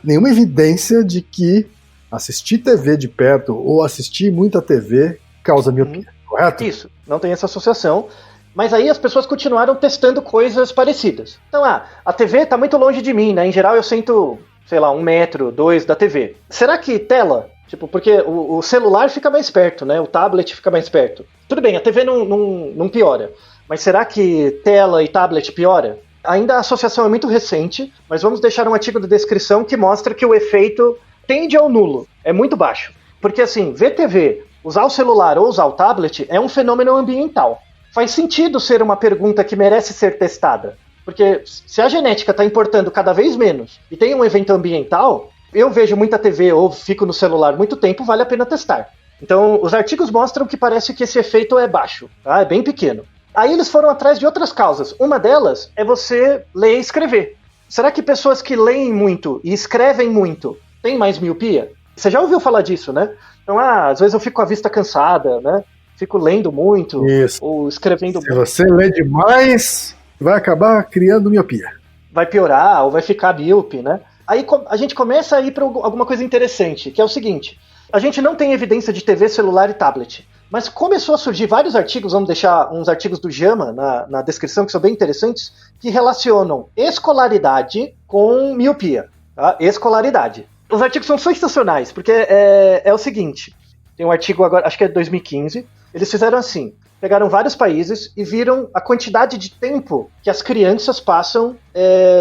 nenhuma evidência de que assistir TV de perto ou assistir muita TV causa miopia, correto? Isso, não tem essa associação. Mas aí as pessoas continuaram testando coisas parecidas. Então, a TV está muito longe de mim, né? Em geral eu sento, sei lá, 1 metro, 2 da TV. Será que tela? Tipo, porque o celular fica mais perto, né? O tablet fica mais perto. Tudo bem, a TV não piora. Mas será que tela e tablet piora? Ainda a associação é muito recente, mas vamos deixar um artigo de descrição que mostra que o efeito tende ao nulo. É muito baixo. Porque assim, ver TV, usar o celular ou usar o tablet é um fenômeno ambiental. Faz sentido ser uma pergunta que merece ser testada. Porque se a genética está importando cada vez menos e tem um evento ambiental, eu vejo muita TV ou fico no celular muito tempo, vale a pena testar. Então, os artigos mostram que parece que esse efeito é baixo, tá? É bem pequeno. Aí eles foram atrás de outras causas. Uma delas é você ler e escrever. Será que pessoas que leem muito e escrevem muito têm mais miopia? Você já ouviu falar disso, né? Então, às vezes eu fico com a vista cansada, né? Fico lendo muito, ou escrevendo muito. Se você lê demais, vai acabar criando miopia. Vai piorar, ou vai ficar míope, né? Aí a gente começa a ir para alguma coisa interessante, que é o seguinte: a gente não tem evidência de TV, celular e tablet, mas começou a surgir vários artigos, vamos deixar uns artigos do JAMA na descrição, que são bem interessantes, que relacionam escolaridade com miopia. Tá? Escolaridade. Os artigos são sensacionais, porque é o seguinte: tem um artigo agora, acho que é de 2015, eles fizeram assim, pegaram vários países e viram a quantidade de tempo que as crianças passam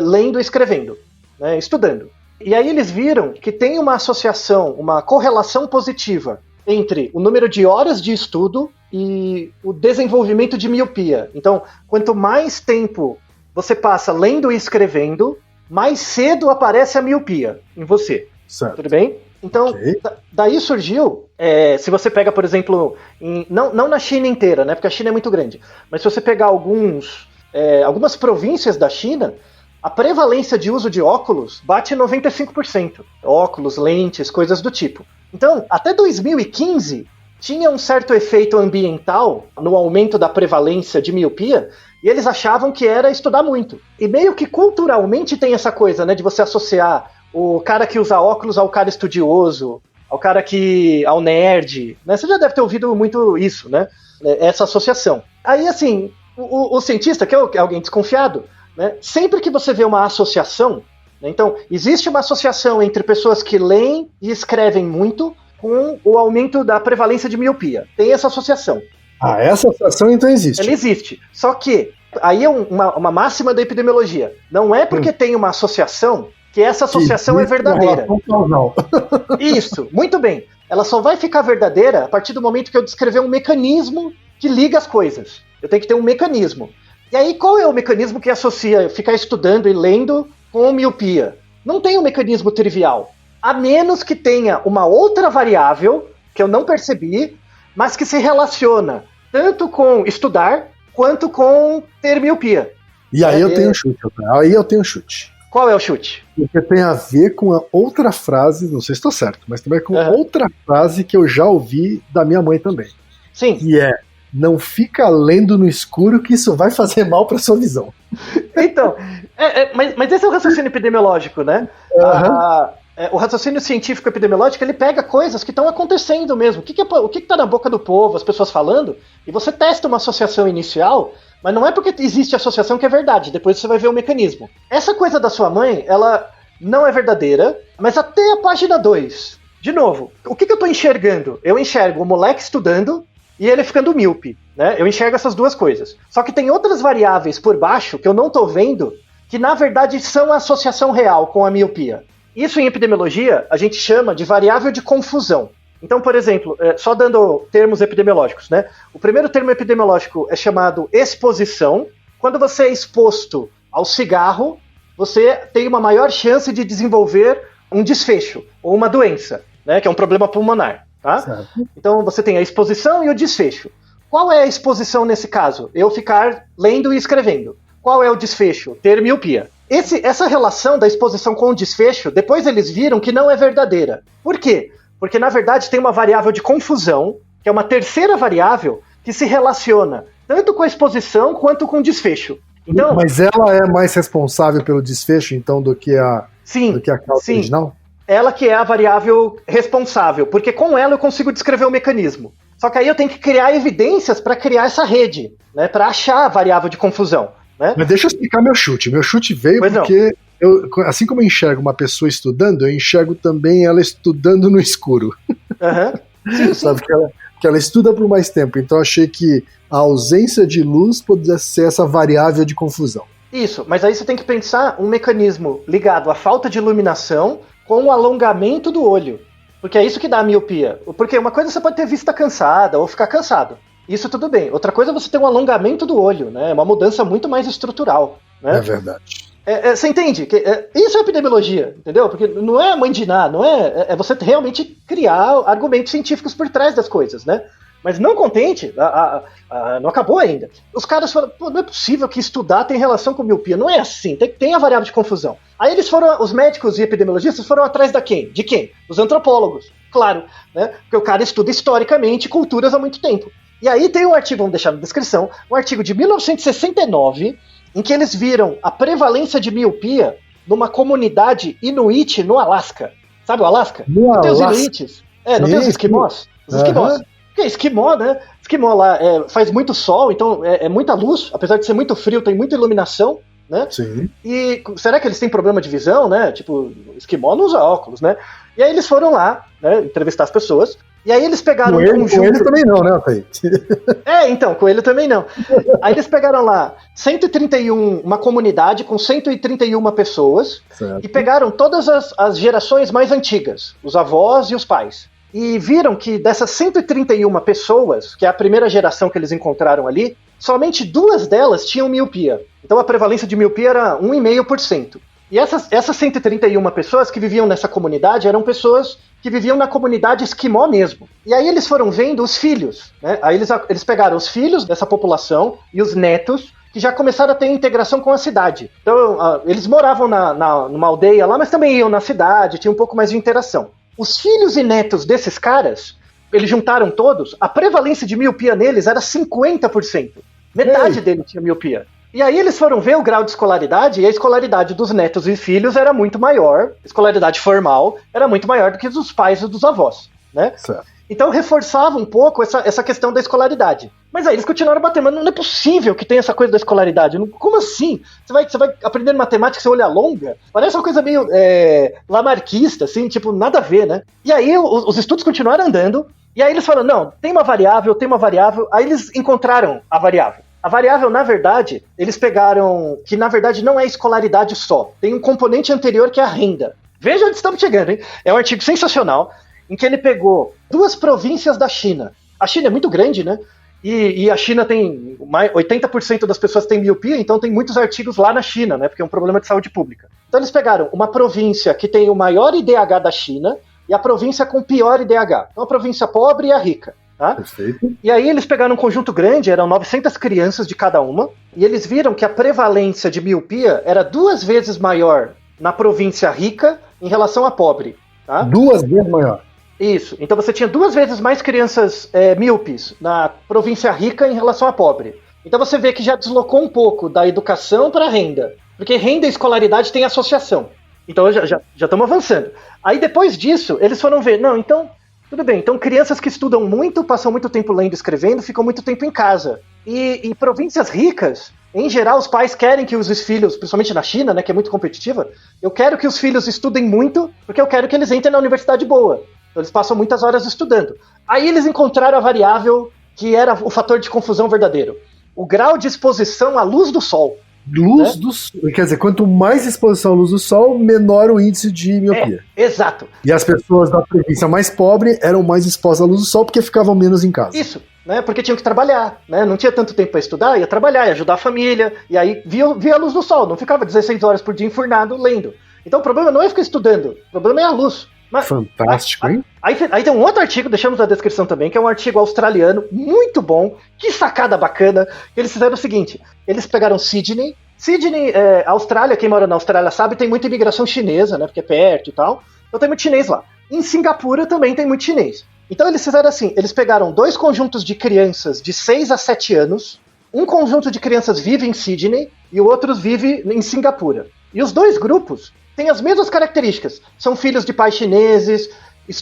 lendo e escrevendo, né, estudando. E aí eles viram que tem uma associação, uma correlação positiva entre o número de horas de estudo e o desenvolvimento de miopia. Então, quanto mais tempo você passa lendo e escrevendo, mais cedo aparece a miopia em você. Certo. Tudo bem? Então, daí surgiu, se você pega, por exemplo, não na China inteira, né, porque a China é muito grande, mas se você pegar algumas províncias da China, a prevalência de uso de óculos bate 95%. Óculos, lentes, coisas do tipo. Então, até 2015, tinha um certo efeito ambiental no aumento da prevalência de miopia, e eles achavam que era estudar muito. E meio que culturalmente tem essa coisa, né, de você associar o cara que usa óculos ao cara estudioso, ao nerd, né? Você já deve ter ouvido muito isso, né? Essa associação. Aí, assim, o cientista, que é alguém desconfiado, né? Sempre que você vê uma associação, né? Então, existe uma associação entre pessoas que leem e escrevem muito com o aumento da prevalência de miopia. Tem essa associação. Essa associação então existe. Ela existe. Só que, aí é uma máxima da epidemiologia. Não é porque tem uma associação que essa associação é verdadeira. Isso, muito bem. Ela só vai ficar verdadeira a partir do momento que eu descrever um mecanismo que liga as coisas. Eu tenho que ter um mecanismo. E aí, qual é o mecanismo que associa ficar estudando e lendo com miopia? Não tem um mecanismo trivial. A menos que tenha uma outra variável que eu não percebi, mas que se relaciona tanto com estudar quanto com ter miopia. E aí eu tenho um chute. Qual é o chute? Porque tem a ver com a outra frase, não sei se estou certo, mas também com outra frase que eu já ouvi da minha mãe também. Sim. Que é, não fica lendo no escuro que isso vai fazer mal para sua visão. Então, mas esse é o raciocínio epidemiológico, né? O raciocínio científico epidemiológico, ele pega coisas que estão acontecendo mesmo. O que está na boca do povo, as pessoas falando, e você testa uma associação inicial, mas não é porque existe associação que é verdade, depois você vai ver o mecanismo. Essa coisa da sua mãe, ela não é verdadeira, mas até a página 2. De novo, o que eu estou enxergando? Eu enxergo o moleque estudando e ele ficando míope, né? Eu enxergo essas duas coisas. Só que tem outras variáveis por baixo que eu não estou vendo, que na verdade são a associação real com a miopia. Isso em epidemiologia a gente chama de variável de confusão. Então, por exemplo, só dando termos epidemiológicos, né? O primeiro termo epidemiológico é chamado exposição. Quando você é exposto ao cigarro, você tem uma maior chance de desenvolver um desfecho ou uma doença, né? Que é um problema pulmonar, tá? Certo. Então você tem a exposição e o desfecho. Qual é a exposição nesse caso? Eu ficar lendo e escrevendo. Qual é o desfecho? Ter miopia. Essa relação da exposição com o desfecho, depois eles viram que não é verdadeira. Por quê? Porque, na verdade, tem uma variável de confusão, que é uma terceira variável, que se relaciona tanto com a exposição quanto com o desfecho. Então, mas ela é mais responsável pelo desfecho, então, do que a causa original? Ela que é a variável responsável, porque com ela eu consigo descrever o mecanismo. Só que aí eu tenho que criar evidências para criar essa rede, né, para achar a variável de confusão. Né? Mas deixa eu explicar meu chute. Meu chute veio porque, assim como eu enxergo uma pessoa estudando, eu enxergo também ela estudando no escuro. Sim. Sabe, que ela estuda por mais tempo. Então eu achei que a ausência de luz poderia ser essa variável de confusão. Isso, mas aí você tem que pensar um mecanismo ligado à falta de iluminação com o alongamento do olho. Porque é isso que dá a miopia. Porque uma coisa você pode ter vista cansada ou ficar cansado. Isso tudo bem. Outra coisa é você ter um alongamento do olho, né? É uma mudança muito mais estrutural. Né? É verdade. Você entende? Isso é epidemiologia, entendeu? Porque não é mandinar, não é você realmente criar argumentos científicos por trás das coisas, né? Mas não contente, não acabou ainda. Os caras falam, não é possível que estudar tem relação com miopia. Não é assim, tem a variável de confusão. Aí os médicos e epidemiologistas foram atrás de quem? Os antropólogos, claro, né? Porque o cara estuda historicamente culturas há muito tempo. E aí tem um artigo, vamos deixar na descrição, um artigo de 1969, em que eles viram a prevalência de miopia numa comunidade inuit no Alasca. Sabe o Alasca? Não tem os inuites? Não tem os esquimós? Os esquimós. Porque esquimó, né? Esquimó lá faz muito sol, então é muita luz, apesar de ser muito frio, tem muita iluminação, né? Sim. E será que eles têm problema de visão, né? Tipo, esquimó não usa óculos, né? E aí eles foram lá, né, entrevistar as pessoas. E aí eles pegaram um conjunto... Coelho também não, né, Altair? Então, coelho também não. Aí eles pegaram lá uma comunidade com 131 pessoas, certo. E pegaram todas as gerações mais antigas, os avós e os pais. E viram que dessas 131 pessoas, que é a primeira geração que eles encontraram ali, somente 2 delas tinham miopia. Então a prevalência de miopia era 1,5%. E essas 131 pessoas que viviam nessa comunidade eram pessoas que viviam na comunidade esquimó mesmo. E aí eles foram vendo os filhos, né? Aí eles pegaram os filhos dessa população e os netos, que já começaram a ter integração com a cidade. Então eles moravam numa aldeia lá, mas também iam na cidade, tinha um pouco mais de interação. Os filhos e netos desses caras, eles juntaram todos, a prevalência de miopia neles era 50%. Metade dele tinha miopia. E aí eles foram ver o grau de escolaridade, e a escolaridade dos netos e filhos era muito maior, a escolaridade formal era muito maior do que dos pais e dos avós, né? Certo. Então reforçava um pouco essa questão da escolaridade. Mas aí eles continuaram batendo, mas não é possível que tenha essa coisa da escolaridade. Como assim? Você vai aprendendo matemática sem olhar longa? Parece uma coisa meio lamarquista, assim, tipo, nada a ver, né? E aí os estudos continuaram andando, e aí eles falaram, não, tem uma variável, aí eles encontraram a variável. A variável, na verdade, eles pegaram, que na verdade não é escolaridade só, tem um componente anterior que é a renda. Veja onde estamos chegando, hein? É um artigo sensacional, em que ele pegou 2 províncias da China. A China é muito grande, né? E a China tem 80% das pessoas têm miopia, então tem muitos artigos lá na China, né? Porque é um problema de saúde pública. Então eles pegaram uma província que tem o maior IDH da China e a província com pior IDH. Então a província pobre e a rica. Tá? Perfeito. E aí eles pegaram um conjunto grande, eram 900 crianças de cada uma, e eles viram que a prevalência de miopia era 2 vezes maior na província rica em relação à pobre. Tá? 2 vezes maior. Isso. Então você tinha 2 vezes mais crianças míopes na província rica em relação à pobre. Então você vê que já deslocou um pouco da educação para a renda. Porque renda e escolaridade têm associação. Então já estamos avançando. Aí depois disso, eles foram ver, não, então, tudo bem. Então crianças que estudam muito, passam muito tempo lendo e escrevendo, ficam muito tempo em casa. E em províncias ricas, em geral, os pais querem que os filhos, principalmente na China, né, que é muito competitiva, eu quero que os filhos estudem muito, porque eu quero que eles entrem na universidade boa. Então eles passam muitas horas estudando. Aí eles encontraram a variável que era o fator de confusão verdadeiro. O grau de exposição à luz do sol. Luz do sol. Quer dizer, quanto mais exposição à luz do sol, menor o índice de miopia. Exato. E as pessoas da província mais pobre eram mais expostas à luz do sol porque ficavam menos em casa. Isso, né? Porque tinham que trabalhar, né? Não tinha tanto tempo para estudar, ia trabalhar, ia ajudar a família, e aí via a luz do sol, não ficava 16 horas por dia enfurnado lendo. Então o problema não é ficar estudando, o problema é a luz. Mas, fantástico, hein? Aí tem um outro artigo, deixamos na descrição também, que é um artigo australiano, muito bom, que sacada bacana. Eles fizeram o seguinte, eles pegaram Sydney, a Austrália, quem mora na Austrália sabe, tem muita imigração chinesa, né, porque é perto e tal, então tem muito chinês lá. Em Singapura também tem muito chinês. Então eles fizeram assim, eles pegaram 2 conjuntos de crianças de 6 a 7 anos, um conjunto de crianças vive em Sydney e o outro vive em Singapura. E os 2 grupos têm as mesmas características. São filhos de pais chineses,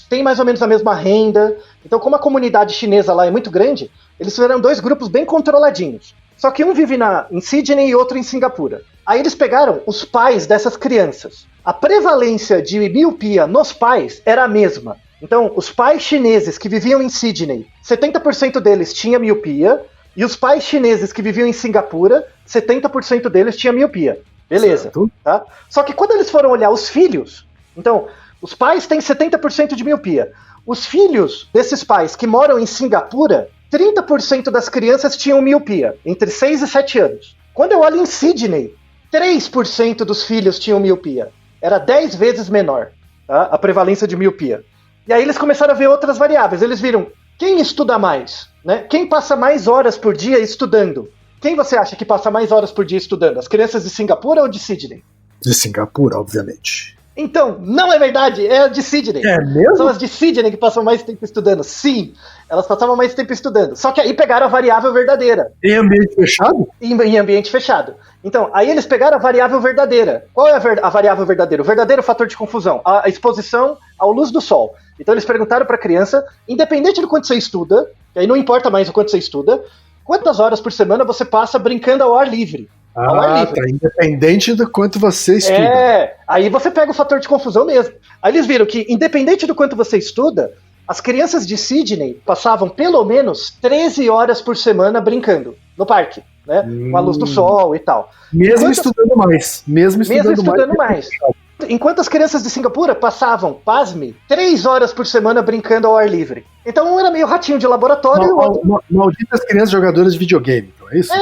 têm mais ou menos a mesma renda. Então, como a comunidade chinesa lá é muito grande, eles fizeram 2 grupos bem controladinhos. Só que um vive em Sydney e outro em Singapura. Aí eles pegaram os pais dessas crianças. A prevalência de miopia nos pais era a mesma. Então, os pais chineses que viviam em Sydney, 70% deles tinha miopia, e os pais chineses que viviam em Singapura, 70% deles tinha miopia. Beleza, tá? Só que quando eles foram olhar os filhos, então, os pais têm 70% de miopia. Os filhos desses pais que moram em Singapura, 30% das crianças tinham miopia, entre 6 e 7 anos. Quando eu olho em Sydney, 3% dos filhos tinham miopia. Era 10 vezes menor, tá? A prevalência de miopia. E aí eles começaram a ver outras variáveis. Eles viram quem estuda mais, né? Quem passa mais horas por dia estudando. Quem você acha que passa mais horas por dia estudando? As crianças de Singapura ou de Sydney? De Singapura, obviamente. Então, não é verdade, é a de Sydney. É mesmo? São as de Sydney que passam mais tempo estudando. Sim, elas passavam mais tempo estudando. Só que aí pegaram a variável verdadeira. Em ambiente fechado? Em ambiente fechado. Então, aí eles pegaram a variável verdadeira. Qual é a variável verdadeira? O verdadeiro fator de confusão, a exposição à luz do sol. Então eles perguntaram para a criança, independente do quanto você estuda, e aí não importa mais o quanto você estuda, quantas horas por semana você passa brincando ao ar livre? Ao ar livre. Tá, independente do quanto você estuda. Aí você pega o fator de confusão mesmo. Aí eles viram que, independente do quanto você estuda, as crianças de Sydney passavam pelo menos 13 horas por semana brincando no parque, né? Com a luz do sol e tal. Mesmo estudando mais. Mesmo estudando mais. Enquanto as crianças de Singapura passavam, pasme, 3 horas por semana brincando ao ar livre. Então um era meio ratinho de laboratório e o outro... Malditas crianças jogadoras de videogame, então é isso?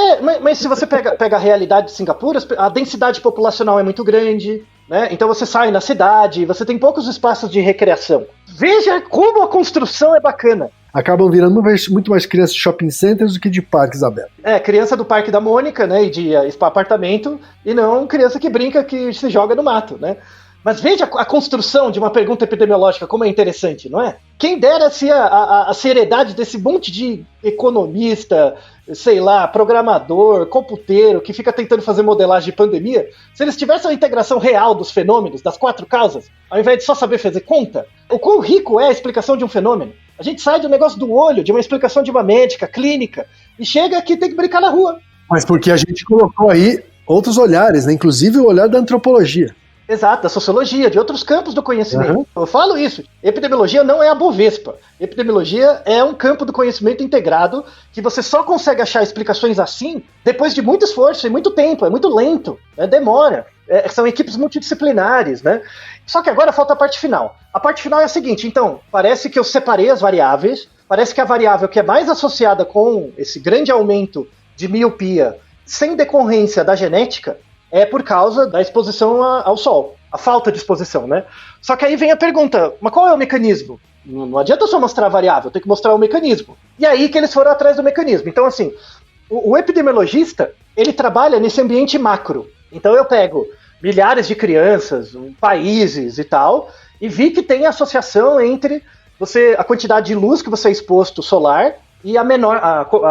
Mas se você pega a realidade de Singapura, a densidade populacional é muito grande, né? Então você sai na cidade, você tem poucos espaços de recreação. Veja como a construção é bacana. Acabam virando muito mais crianças de shopping centers do que de parques abertos. Criança do Parque da Mônica, né, e de apartamento, e não criança que brinca, que se joga no mato, né? Mas veja a construção de uma pergunta epidemiológica, como é interessante, não é? Quem dera se a seriedade desse monte de economista, sei lá, programador, computeiro, que fica tentando fazer modelagem de pandemia, se eles tivessem a integração real dos fenômenos, das 4 causas, ao invés de só saber fazer conta, o quão rico é a explicação de um fenômeno. A gente sai do negócio do olho, de uma explicação de uma médica, clínica, e chega aqui e tem que brincar na rua. Mas porque a gente colocou aí outros olhares, né? Inclusive o olhar da antropologia. Exato, da sociologia, de outros campos do conhecimento. Eu falo isso. Epidemiologia não é a Bovespa. Epidemiologia é um campo do conhecimento integrado que você só consegue achar explicações assim depois de muito esforço e muito tempo. É muito lento, né? Demora. São equipes multidisciplinares, né? Só que agora falta a parte final. A parte final é a seguinte, então, parece que eu separei as variáveis, parece que a variável que é mais associada com esse grande aumento de miopia sem decorrência da genética é por causa da exposição ao sol, a falta de exposição, né? Só que aí vem a pergunta, mas qual é o mecanismo? Não adianta só mostrar a variável, tem que mostrar o mecanismo. E aí que eles foram atrás do mecanismo. Então, assim, o epidemiologista, ele trabalha nesse ambiente macro. Então eu pego milhares de crianças, países e tal, e vi que tem associação entre a quantidade de luz que você é exposto solar e a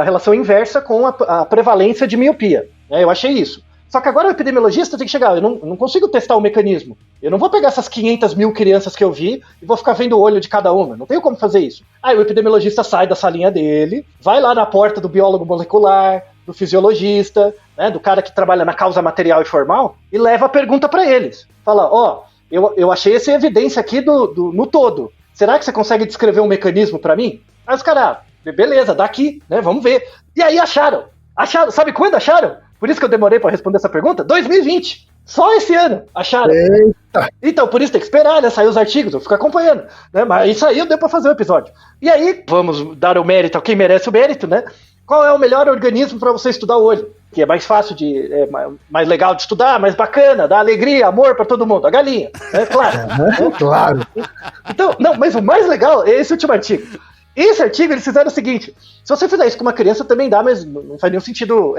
relação inversa com a prevalência de miopia. Eu achei isso. Só que agora o epidemiologista tem que chegar, eu não consigo testar o mecanismo. Eu não vou pegar essas 500 mil crianças que eu vi e vou ficar vendo o olho de cada uma. Não tenho como fazer isso. Aí o epidemiologista sai da salinha dele, vai lá na porta do biólogo molecular, do fisiologista, né, do cara que trabalha na causa material e formal, e leva a pergunta para eles. Fala, eu achei essa evidência aqui no todo. Será que você consegue descrever um mecanismo para mim? Aí os caras, beleza, daqui, né, vamos ver. E aí acharam, sabe quando acharam? Por isso que eu demorei para responder essa pergunta? 2020. Só esse ano acharam. Eita. Então, por isso tem que esperar, né? Sair os artigos, eu fico acompanhando. Né? Mas aí saiu, deu para fazer o episódio. E aí, vamos dar o mérito a quem merece o mérito, né? Qual é o melhor organismo para você estudar o olho? Que é mais fácil mais legal de estudar, mais bacana, dá alegria, amor para todo mundo. A galinha, né? Claro. Claro. Então, não, mas o mais legal é esse último artigo. Esse artigo, eles fizeram o seguinte, se você fizer isso com uma criança também dá, mas não faz nenhum sentido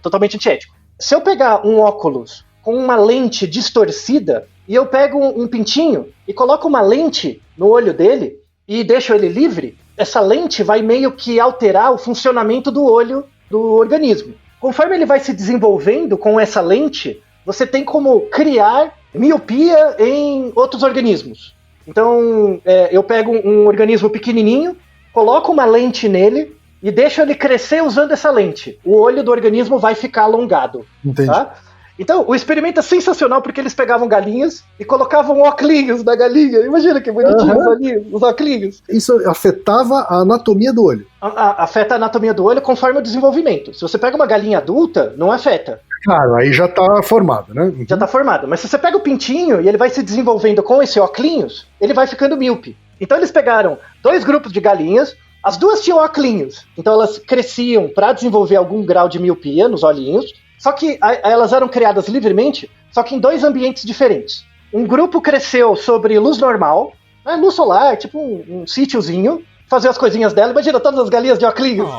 totalmente antiético. Se eu pegar um óculos com uma lente distorcida, e eu pego um pintinho e coloco uma lente no olho dele e deixo ele livre, essa lente vai meio que alterar o funcionamento do olho do organismo. Conforme ele vai se desenvolvendo com essa lente, você tem como criar miopia em outros organismos. Então, eu pego um organismo pequenininho, coloco uma lente nele e deixo ele crescer usando essa lente. O olho do organismo vai ficar alongado. Entendi. Tá? Então, o experimento é sensacional porque eles pegavam galinhas e colocavam óculos da galinha. Imagina que bonitinho os óculos. Isso afetava a anatomia do olho? Afeta a anatomia do olho conforme o desenvolvimento. Se você pega uma galinha adulta, não afeta. Claro, aí já tá formado, né? Já tá formado. Mas se você pega o pintinho e ele vai se desenvolvendo com esse óculos, ele vai ficando míope. Então eles pegaram 2 grupos de galinhas, as 2 tinham óculos. Então elas cresciam para desenvolver algum grau de miopia nos olhinhos, só que elas eram criadas livremente, só que em 2 ambientes diferentes. Um grupo cresceu sobre luz normal, né, luz solar, tipo um sítiozinho, fazer as coisinhas dela, imagina todas as galinhas de óculos.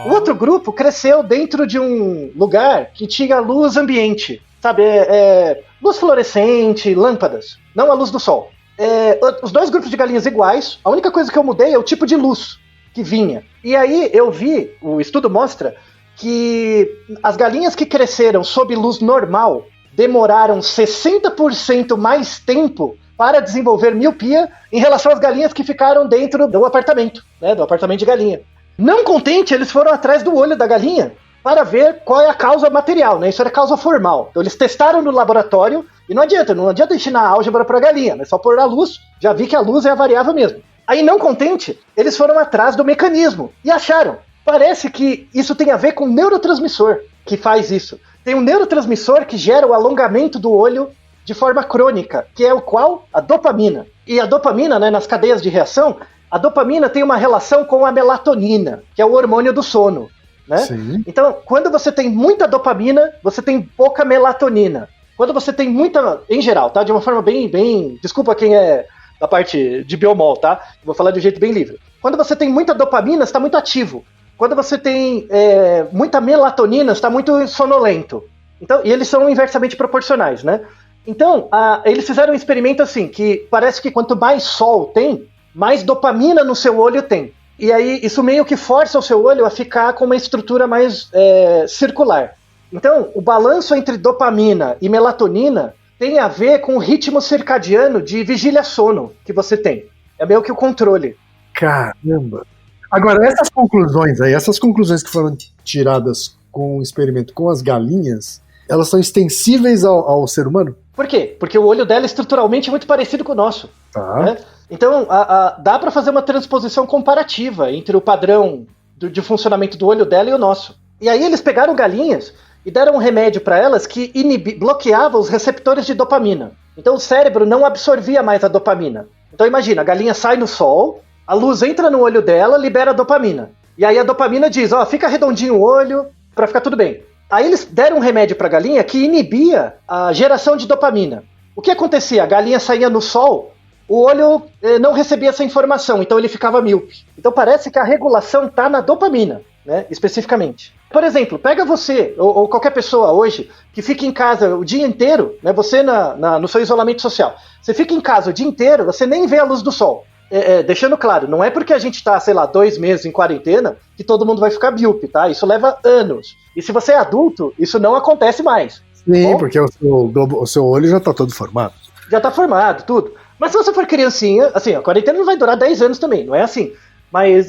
O outro grupo cresceu dentro de um lugar que tinha luz ambiente, sabe, luz fluorescente, lâmpadas, não a luz do sol. Os 2 grupos de galinhas iguais, a única coisa que eu mudei é o tipo de luz que vinha. E aí eu vi, o estudo mostra, que as galinhas que cresceram sob luz normal demoraram 60% mais tempo para desenvolver miopia em relação às galinhas que ficaram dentro do apartamento, né, do apartamento de galinha. Não contente, eles foram atrás do olho da galinha para ver qual é a causa material, né? Isso era causa formal. Então eles testaram no laboratório e não adianta ensinar álgebra para a galinha, né? Só pôr a luz, já vi que a luz é a variável mesmo. Aí não contente, eles foram atrás do mecanismo e acharam. Parece que isso tem a ver com o neurotransmissor que faz isso. Tem um neurotransmissor que gera o alongamento do olho de forma crônica, que é o qual? A dopamina. E a dopamina, né, nas cadeias de reação, a dopamina tem uma relação com a melatonina, que é o hormônio do sono. Né? Sim. Então, quando você tem muita dopamina, você tem pouca melatonina. Quando você tem muita, em geral, tá? De uma forma bem... Desculpa quem é da parte de biomol, tá? Vou falar de um jeito bem livre. Quando você tem muita dopamina, você está muito ativo. Quando você tem muita melatonina, você está muito sonolento. Então, e eles são inversamente proporcionais, né? Então, eles fizeram um experimento assim, que parece que quanto mais sol tem, mais dopamina no seu olho tem. E aí, isso meio que força o seu olho a ficar com uma estrutura mais circular. Então, o balanço entre dopamina e melatonina tem a ver com o ritmo circadiano de vigília-sono que você tem. É meio que o controle. Caramba! Agora, essas conclusões que foram tiradas com o experimento com as galinhas, elas são extensíveis ao ser humano? Por quê? Porque o olho dela estruturalmente é muito parecido com o nosso. Tá. Né? Então, dá para fazer uma transposição comparativa entre o padrão de funcionamento do olho dela e o nosso. E aí eles pegaram galinhas e deram um remédio para elas que bloqueava os receptores de dopamina. Então o cérebro não absorvia mais a dopamina. Então imagina, a galinha sai no sol, a luz entra no olho dela, libera a dopamina. E aí a dopamina diz, fica redondinho o olho para ficar tudo bem. Aí eles deram um remédio para a galinha que inibia a geração de dopamina. O que acontecia? A galinha saía no sol, o olho não recebia essa informação, então ele ficava míope. Então parece que a regulação está na dopamina, né, especificamente. Por exemplo, pega você, ou qualquer pessoa hoje, que fica em casa o dia inteiro, né, você no seu isolamento social, você fica em casa o dia inteiro, você nem vê a luz do sol. Deixando claro, não é porque a gente está, 2 meses em quarentena que todo mundo vai ficar míope, tá? Isso leva anos. E se você é adulto, isso não acontece mais. Sim, porque o seu olho já está todo formado. Já está formado, tudo. Mas se você for criancinha, assim, a quarentena não vai durar 10 anos também, não é assim. Mas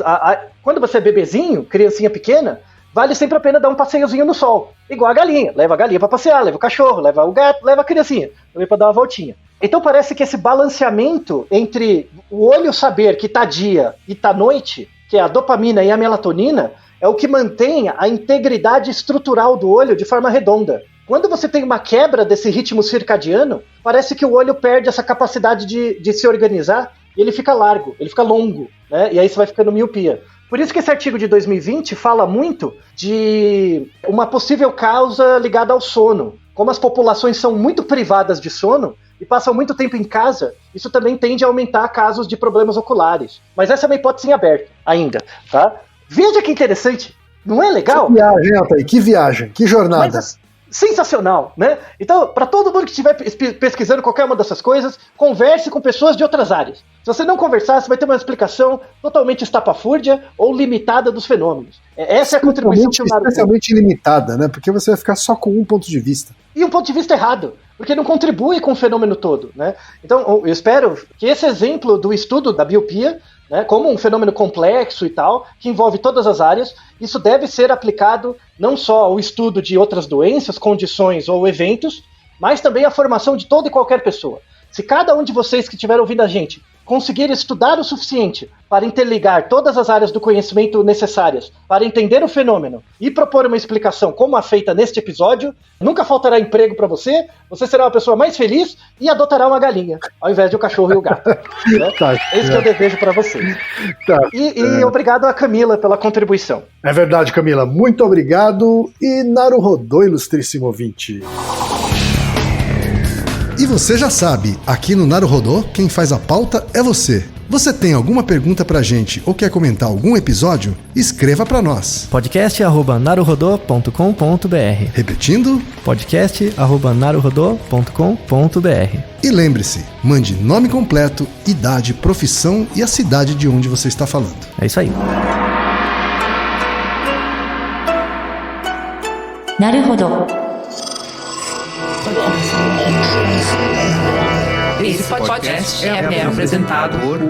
quando você é bebezinho, criancinha pequena, vale sempre a pena dar um passeiozinho no sol. Igual a galinha. Leva a galinha para passear, leva o cachorro, leva o gato, leva a criancinha. Também para dar uma voltinha. Então parece que esse balanceamento entre o olho saber que tá dia e tá noite, que é a dopamina e a melatonina, é o que mantém a integridade estrutural do olho de forma redonda. Quando você tem uma quebra desse ritmo circadiano, parece que o olho perde essa capacidade de se organizar e ele fica largo, ele fica longo, né? E aí você vai ficando miopia. Por isso que esse artigo de 2020 fala muito de uma possível causa ligada ao sono. Como as populações são muito privadas de sono e passam muito tempo em casa, isso também tende a aumentar casos de problemas oculares. Mas essa é uma hipótese em aberto ainda, tá? Veja que interessante, não é legal? Que viagem, Altair, que viagem, que jornada. Mas, sensacional, né? Então, para todo mundo que estiver pesquisando qualquer uma dessas coisas, converse com pessoas de outras áreas. Se você não conversar, você vai ter uma explicação totalmente estapafúrdia ou limitada dos fenômenos. Essa é a contribuição que o Naruto... Especialmente limitada, né? Porque você vai ficar só com um ponto de vista. E um ponto de vista errado, porque não contribui com o fenômeno todo, né? Então, eu espero que esse exemplo do estudo da miopia, né, como um fenômeno complexo e tal, que envolve todas as áreas, isso deve ser aplicado não só ao estudo de outras doenças, condições ou eventos, mas também à formação de toda e qualquer pessoa. Se cada um de vocês que estiver ouvindo a gente conseguir estudar o suficiente para interligar todas as áreas do conhecimento necessárias para entender o fenômeno e propor uma explicação como a feita neste episódio, nunca faltará emprego para você, você será uma pessoa mais feliz e adotará uma galinha, ao invés de um cachorro e o gato. Né? Tá, esse que eu desejo para vocês. Tá, e obrigado a Camila pela contribuição. É verdade, Camila. Muito obrigado. E Naruhodô, ilustríssimo ouvinte. E você já sabe, aqui no Naruhodô, quem faz a pauta é você. Você tem alguma pergunta pra gente ou quer comentar algum episódio? Escreva pra nós. podcast@naruhodô.com.br. Repetindo? podcast@naruhodô.com.br. E lembre-se, mande nome completo, idade, profissão e a cidade de onde você está falando. É isso aí. Naruhodô. Esse podcast é apresentado por b9.com.br.